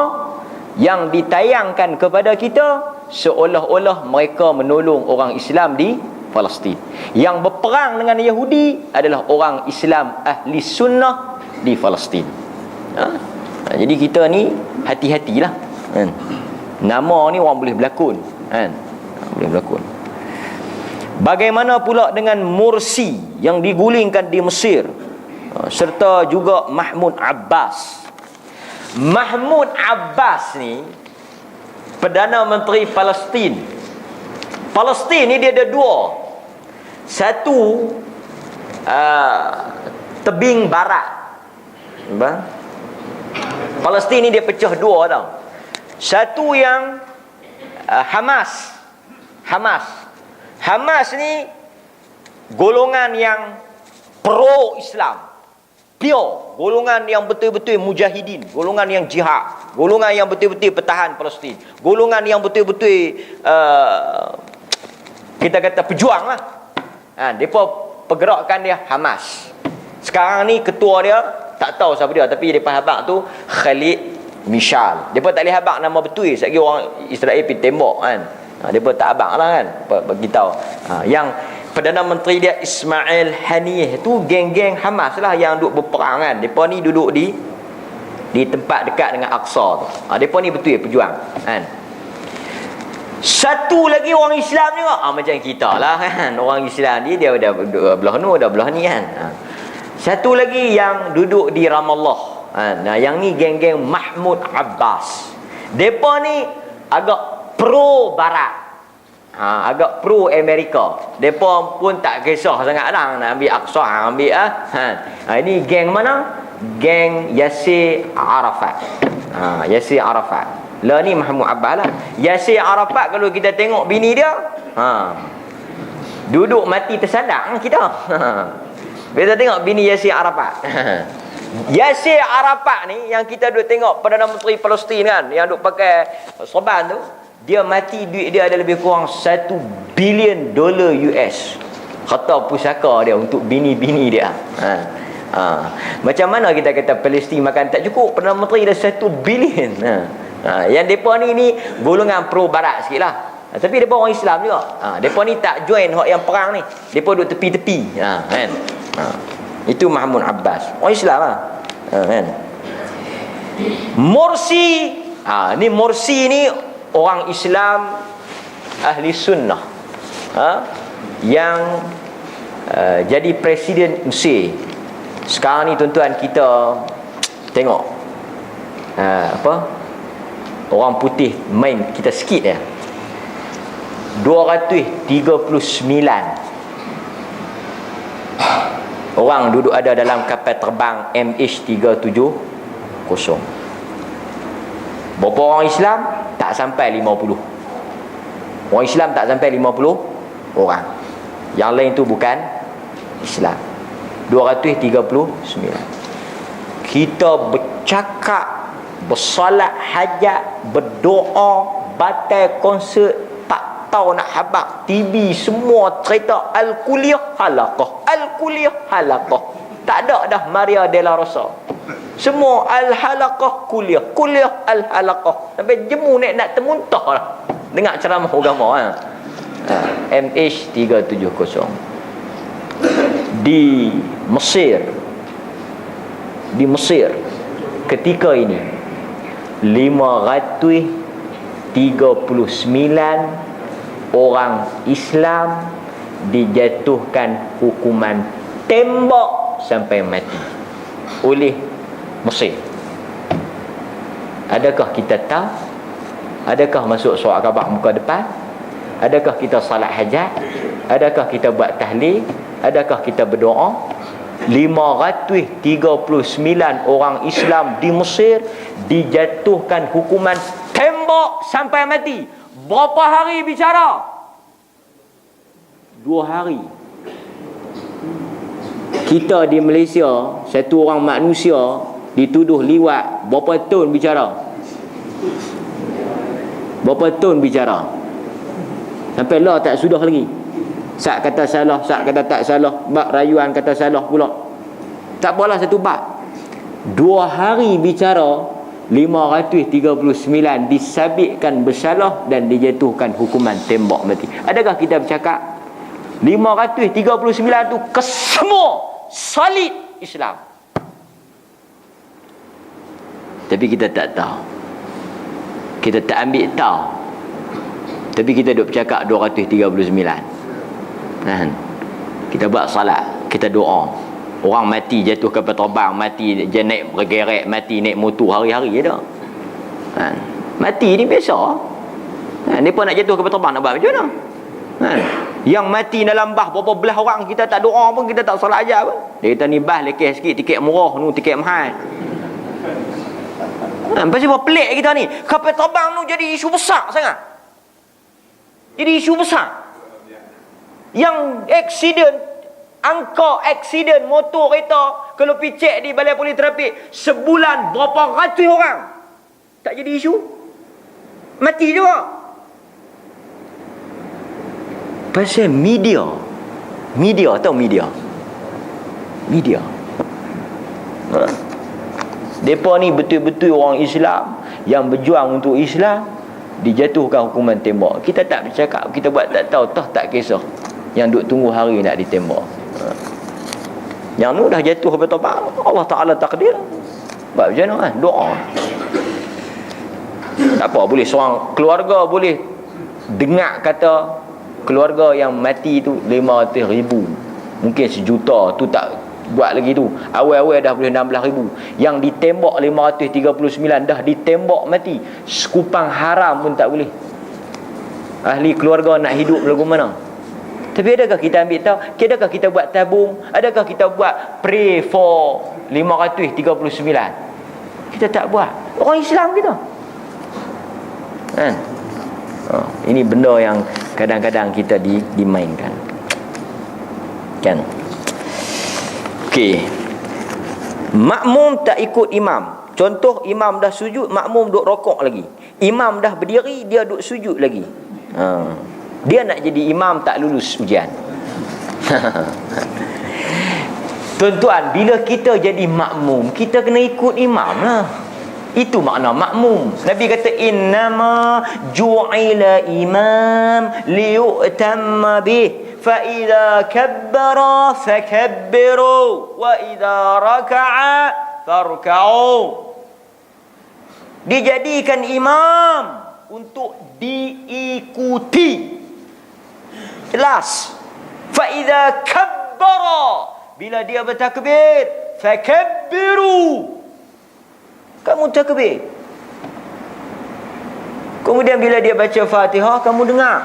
yang ditayangkan kepada kita seolah-olah mereka menolong orang Islam di Palestin. Yang berperang dengan Yahudi adalah orang Islam ahli sunnah di Palestin. Jadi kita ni hati-hatilah. Nama ni orang boleh berlakon. Boleh berlakon. Bagaimana pula dengan Mursi yang digulingkan di Mesir, serta juga Mahmud Abbas. Mahmud Abbas ni Perdana Menteri Palestin. Palestin ni dia ada dua. Satu tebing barat. Palestin ni dia pecah dua tau. Satu yang Hamas. Hamas ni golongan yang pro Islam, pure, golongan yang betul-betul mujahidin, golongan yang jihad, golongan yang betul-betul pertahan Palestin, golongan yang betul-betul kita kata pejuang lah. Mereka pergerakan dia Hamas. Sekarang ni ketua dia tak tahu siapa dia, tapi dia habaq tu Khalid Mishal. Mereka tak boleh habaq nama betul, sekali orang Israel pergi tembak kan. Mereka tak habaq lah kan, bagi tahu. Yang Perdana Menteri dia Ismail Haniyeh tu geng-geng Hamas lah yang duk berperang kan. Depa ni duduk di tempat dekat dengan Aqsa tu. Depa ni betul pejuang kan. Satu lagi orang Islam juga macam kita lah kan. Orang Islam ni dia dah belah ni dah belah ni kan. Satu lagi yang duduk di Ramallah kan. Nah, yang ni geng-geng Mahmud Abbas. Depa ni agak pro barat, agak pro Amerika. Depa pun tak kisah sangat lah nak ambil Aqsa, ambil ini geng mana? Geng Yasir Arafat. Yasir Arafat. Lah ni Mahmud Abbas lah. Yasir Arafat kalau kita tengok bini dia, duduk mati tersadak kita. Kita tengok bini Yasir Arafat. Yasir Arafat ni yang kita duk tengok Perdana Menteri Palestin kan, yang duk pakai sorban tu, dia mati duit dia ada lebih kurang $1 billion US. Harta pusaka dia untuk bini-bini dia. Macam mana kita kata Palestin makan tak cukup, Perdana Menteri dah $1 billion. Yang depa ni golongan pro barat sikitlah. Tapi depa orang Islam juga. Depa ni tak join hak yang perang ni. Depa duduk tepi-tepi. Kan? Itu Mahmud Abbas. Orang Islam lah. Kan? Morsi. Ni Morsi ni orang Islam ahli sunnah. Yang jadi presiden Mesir. Sekarang ni tuan-tuan kita tengok orang putih main kita sikit ya. 239 orang duduk ada dalam kapal terbang MH370. Berapa orang Islam? Tak sampai 50. Orang Islam tak sampai 50 orang. Yang lain tu bukan Islam. 239. Kita bercakap, bersolat hajat, berdoa, batal konsert, tak tahu nak habaq TV, semua cerita Al-Kuliah Halaqah, Al-Kuliah Halaqah. Tak ada dah Maria de la Rosa. Semua Al-Halaqah Kuliah, Kuliah Al-Halaqah. Sampai jemu nak termuntah lah dengar ceramah agama MH370 di Mesir. Di Mesir ketika ini 539 orang Islam dijatuhkan hukuman tembak sampai mati oleh Mesir. Adakah kita tahu? Adakah masuk solat Kaabah muka depan? Adakah kita salat hajat? Adakah kita buat tahlil? Adakah kita berdoa? 539 orang Islam di Mesir dijatuhkan hukuman tembak sampai mati. Berapa hari bicara? 2 hari. Kita di Malaysia, satu orang manusia dituduh liwat, berapa tahun bicara? Berapa tahun bicara? Sampai lah tak sudah lagi. Sak kata salah, sak kata tak salah, bab rayuan kata salah pula. Tak apalah satu bab. 2 hari bicara, 539 disabitkan bersalah dan dijatuhkan hukuman tembak mati. Adakah kita bercakap 539 tu kesemua solid Islam? Tapi kita tak tahu. Kita tak ambil tahu. Tapi kita duk bercakap 239. Kan? Kita buat salat, kita doa. Orang mati jatuh kapal terbang, mati dia naik bergerek, mati naik motor hari-hari je dah. Kan? Mati ni biasa. Kan? Dia pun nak jatuh kapal terbang nak buat macam mana? Kan? Yang mati dalam bah berapa belah orang kita tak doa pun, kita tak salat ajar pun. Dia kata ni bah lekeh sikit, tiket murah, nu tiket mahal. Kan? Pasal buat pelik kita ni. Kapal terbang tu jadi isu besar sangat. Jadi isu besar. Yang aksiden, angka aksiden motor kereta kalau pergi cek di balai polis trafik, sebulan berapa ratus orang tak jadi isu, mati juga. Pasal media. Tahu media mereka ni betul-betul orang Islam yang berjuang untuk Islam dijatuhkan hukuman tembak. Kita tak bercakap, kita buat tak tahu, tak kisah. yang duk tunggu hari nak ditembak. Yang tu dah jatuh bertobat, Allah Ta'ala takdir. Buat macam mana? Doa. Tak apa, boleh seorang keluarga boleh dengar kata keluarga yang mati tu 500,000, mungkin 1,000,000 tu tak buat lagi tu. Awal-awal dah boleh 16,000. Yang ditembak 539 dah ditembak mati. Sekupang haram pun tak boleh. Ahli keluarga nak hidup lagu mana? Tapi adakah kita ambil tahu? Adakah kita buat tabung? Adakah kita buat pray for 539? Kita tak buat. Orang Islam kita. Kan? Ini benda yang kadang-kadang kita dimainkan. Kan? Okey. Makmum tak ikut imam. Contoh, imam dah sujud, makmum duk rokok lagi. Imam dah berdiri, dia duk sujud lagi. Dia nak jadi imam tak lulus ujian. Tuan-tuan, bila kita jadi makmum, kita kena ikut imam lah. Itu makna makmum. Nabi kata innama ju'ila imam liyu'tamma bih fa idza kabbara fakabbiru wa idza raka'a farka'u. Dijadikan imam untuk diikuti. Jelas. Fa idza kabbara, bila dia bertakbir, fakabbiru, kamu takbir. Kemudian bila dia baca Fatihah, kamu dengar.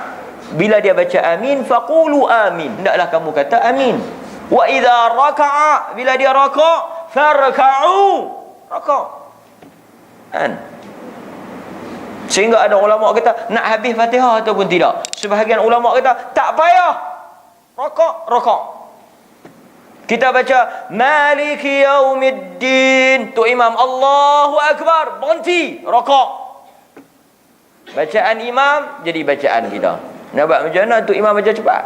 Bila dia baca amin, faqulu amin, hendaklah kamu kata amin. Wa idza raka'a, bila dia raka', farka'u, raka'. Kan? Sehingga ada ulama kata nak habis Fatihah ataupun tidak. Sebahagian ulama kata tak payah, raka'. Kita baca Maliki Yaumiddin, tu imam Allahu Akbar, berhenti, raka'. Bacaan imam jadi bacaan kita. Nak buat macam mana tu imam baca cepat?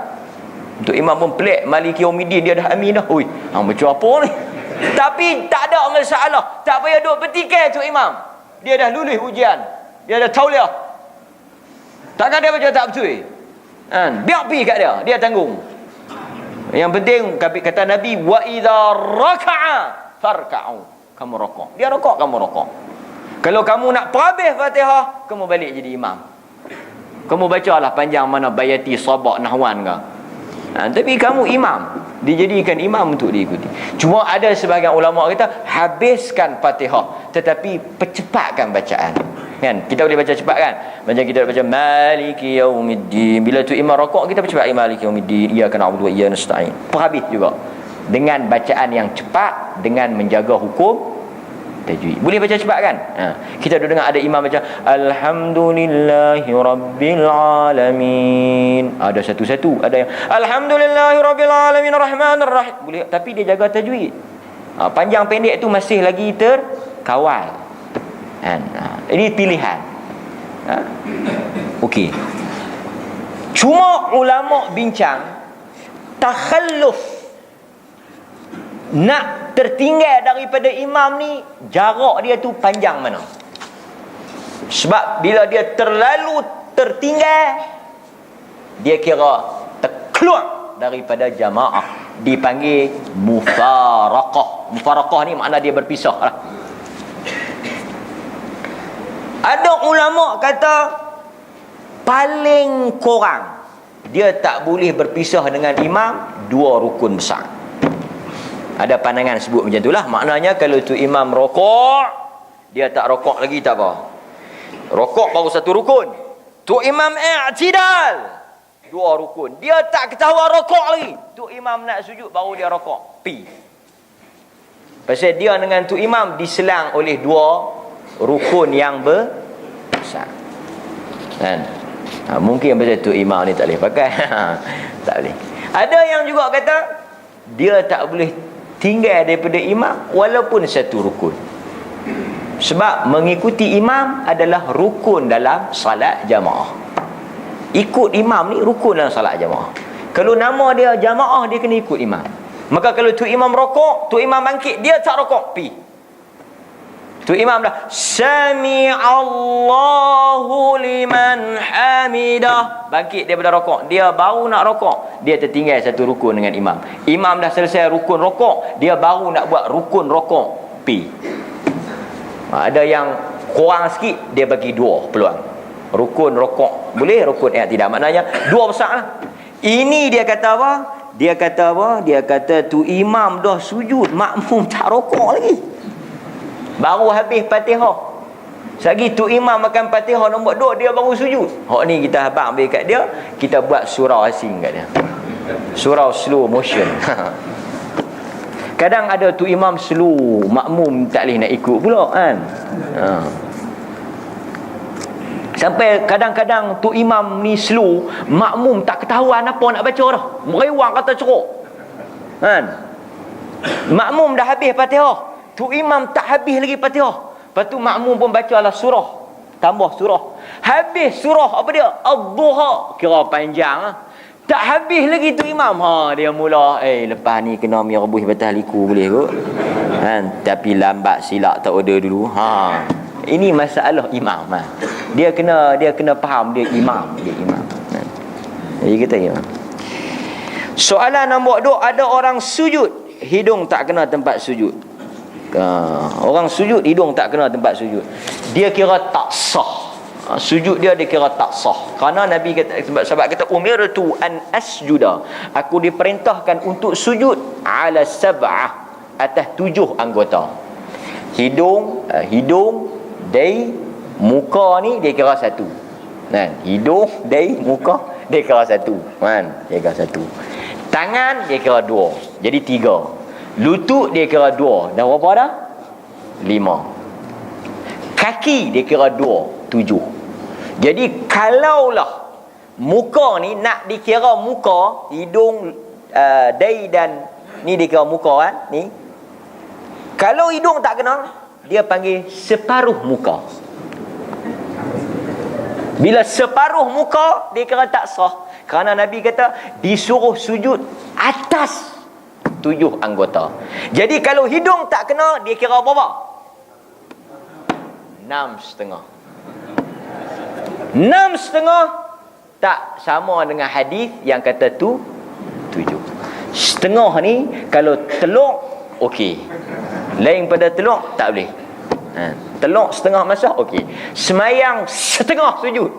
Tu imam pun pelik, Maliki Yaumiddin dia dah amin dah. Oi, hang baca apa ni? Tapi tak ada masalah. Tak payah duk bertikai tu imam. Dia dah lulus ujian. Dia dah tauliah. Takkan dia baca tak betul? Kan? Biar pergi kat dia, dia tanggung. Yang penting kata Nabi, wa idza raka'a farka'u, kamu rokok. Dia rokok, kamu rokok. Kalau kamu nak perhabis Fatihah, kamu balik jadi imam. Kamu bacalah panjang mana bayati, sabak, nahwan ke. Tapi kamu imam, dijadikan imam untuk diikuti. Cuma ada sebahagian ulama kata habiskan Fatihah tetapi percepatkan bacaan. Kan? Kita boleh baca cepat kan? Macam kita baca Maliki Yaumiddin, bila tu imam rokok kita percepat Maliki Yaumiddin, iyyaka na'budu wa iyyaka nasta'in. Perhabis juga dengan bacaan yang cepat, dengan menjaga hukum tajwid. Boleh baca cepat kan? Kita dah dengar ada imam baca Alhamdulillahi Rabbil Alamin. Ada satu-satu. Ada yang Alhamdulillahi Rabbil Alamin Ar-Rahmanir Rahim. Boleh, tapi dia jaga tajwid. Panjang pendek tu masih lagi terkawal. Ini pilihan. Okey. Cuma ulama bincang takhalluf, nak tertinggal daripada imam ni, jarak dia tu panjang mana. Sebab bila dia terlalu tertinggal, dia kira terkeluar daripada jamaah, dipanggil mufaraqah. Mufaraqah ni makna dia berpisah lah. Ada ulama kata paling kurang dia tak boleh berpisah dengan imam 2 rukun besar. Ada pandangan sebut macam itulah. Maknanya kalau tu imam rokok, dia tak rokok lagi tak apa. Rokok baru 1 rukun. Tu imam i'tidal 2 rukun. Dia tak ketahuan rokok lagi. Tu imam nak sujud baru dia rokok. Pi. Pasal dia dengan tu imam diselang oleh 2 rukun yang besar. Kan? Mungkin pasal tu imam ni tak boleh pakai. Tak boleh. Ada yang juga kata dia tak boleh tinggal daripada imam walaupun 1 rukun. Sebab mengikuti imam adalah rukun dalam salat jamaah. Ikut imam ni rukun dalam salat jamaah. Kalau nama dia jamaah, dia kena ikut imam. Maka kalau tu imam rokok, tu imam bangkit, dia tak rokok, pi. Tu imam dah Sami Allahu liman hamid. hamidah. Bangkit daripada rokok, dia baru nak rokok, dia tertinggal satu rukun dengan imam. Imam dah selesai rukun rokok, dia baru nak buat rukun rokok P. Ada yang kurang sikit, dia bagi 2 peluang. Rukun rokok boleh, rukun tidak, maknanya 2 besar lah. Ini dia kata apa? Dia kata tu imam dah sujud, makmum tak rokok lagi, baru habis Fatihah. Selagi tu imam makan Fatihah nombor 2, dia baru sujud. Hak ni kita habaq ambil kat dia, kita buat surau asing kat dia, surau slow motion. Kadang ada tu imam slow, makmum tak boleh nak ikut pula kan. Sampai kadang-kadang tu imam ni slow, makmum tak ketahuan apa nak baca dah, merewang kata ceruk kan. Makmum dah habis Fatihah, tu imam tak habis lagi Fatihah. Lepas tu makmum pun bacalah surah, tambah surah. Habis surah apa dia? Ad-Duha, kira panjang lah. Tak habis lagi tu imam, dia mula lepas ni kena mi rebus batas liku boleh kot kan, tapi lambat silap tak order dulu. Ini masalah imam. Dia kena faham dia imam. Jadi kita soalan nombor 2, ada orang sujud hidung tak kena tempat sujud. Orang sujud hidung tak kena tempat sujud, dia kira tak sah. Sujud dia kira tak sah. Kerana Nabi kata, sebab kata umirtu an asjuda, aku diperintahkan untuk sujud ala sab'ah, atas 7 anggota. Hidung, dai, muka ni dia kira 1 kan. Hidung, dai, muka dia kira 1 kan, dia kira 1. Tangan dia kira 2, jadi 3. Lutut dia kira 2, dah berapa dah? 5. Kaki dia kira 2, 7. Jadi kalaulah muka ni nak dikira muka, hidung, dai dan ni dikira muka kan ni. Kalau hidung tak kena, dia panggil separuh muka. Bila separuh muka, dia kira tak sah. Kerana Nabi kata disuruh sujud atas 7 anggota. Jadi kalau hidung tak kena, dia kira berapa? 6,5. 6,5 tak sama dengan hadis yang kata tu 7. Setengah ni kalau teluk okey, lain pada teluk tak boleh. Teluk setengah masa okey, semayang setengah sujud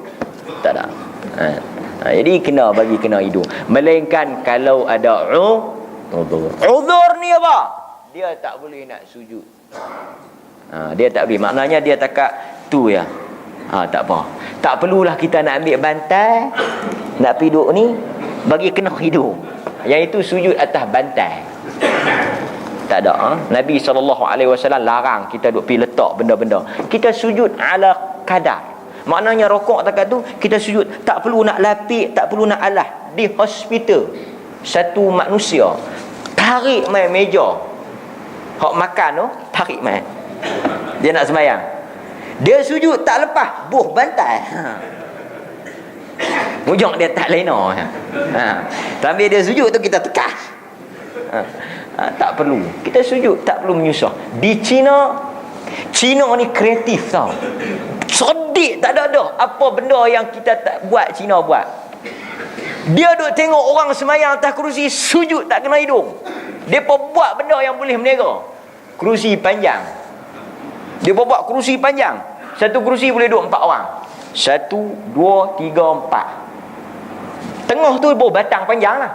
tak ada. Jadi kena hidung. Melainkan kalau ada uzur ni apa? Dia tak boleh nak sujud. Dia tak boleh. Maknanya dia takat tu ya. Tak apa. Tak perlulah kita nak ambil bantal, nak pergi duduk ni, bagi kena hidung. Yang itu sujud atas bantal. Tak ada. Nabi SAW larang kita duduk pergi letak benda-benda. Kita sujud ala kadar. Maknanya rokok takat tu, kita sujud. Tak perlu nak lapik, tak perlu nak alah. Di hospital, satu manusia tarik main meja, hak makan tu, tarik main. Dia nak sembahyang, dia sujud tak lepas, buh bantal. Mujang dia tak lena. Sambil dia sujud tu kita tekan. Tak perlu. Kita sujud tak perlu menyusah. Di Cina ni kreatif tau. Cerdik tak ada. Apa benda yang kita tak buat, Cina buat. Dia duk tengok orang semayang atas kerusi, sujud tak kena hidung. Dia pun buat benda yang boleh menera. Kerusi panjang. Dia pun buat kerusi panjang. Satu kerusi boleh duduk 4 orang. 1, 2, 3, 4. Tengah tu bawa batang panjang lah,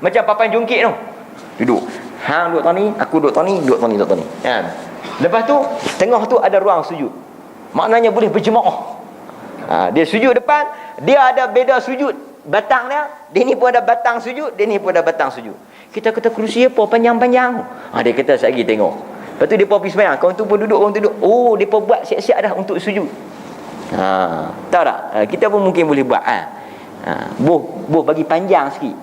macam papan jongkit tu. Duduk. Hang duduk tani, aku duduk tani, duduk tani. Kan? Lepas tu tengah tu ada ruang sujud. Maknanya boleh berjemaah. Dia sujud depan, dia ada beda sujud batang dia. Dia ni pun ada batang sujud, dia ni pun ada batang sujud. Kita kata kerusi apa panjang-panjang. Dia kata sekali tengok. Lepas tu dia pun pergi sembahyang, kawan tu pun duduk, orang tu duduk. Oh, dia pun buat siap-siap dah untuk sujud. Tahu tak? Kita pun mungkin boleh buat. Boh bagi panjang sikit.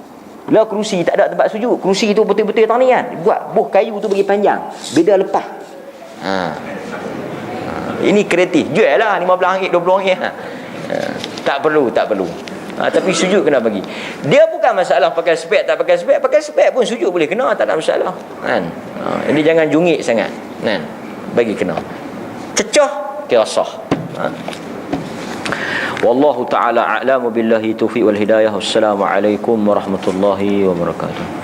Lah kerusi tak ada tempat sujud, kerusi tu betul-betul tani kan, buat boh kayu tu bagi panjang, beda lepas. Ini kreatif. Jual lah RM15, RM20. Tak perlu. Tapi sujud kena bagi. Dia bukan masalah pakai spek tak pakai spek. Pakai spek pun sujud boleh kena, tak ada masalah kan. Ini jangan jungit sangat kan, bagi kena. Cecah kira sah. Wallahu ta'ala a'lamu billahi taufiq wal hidayah. Wassalamualaikum warahmatullahi wabarakatuh.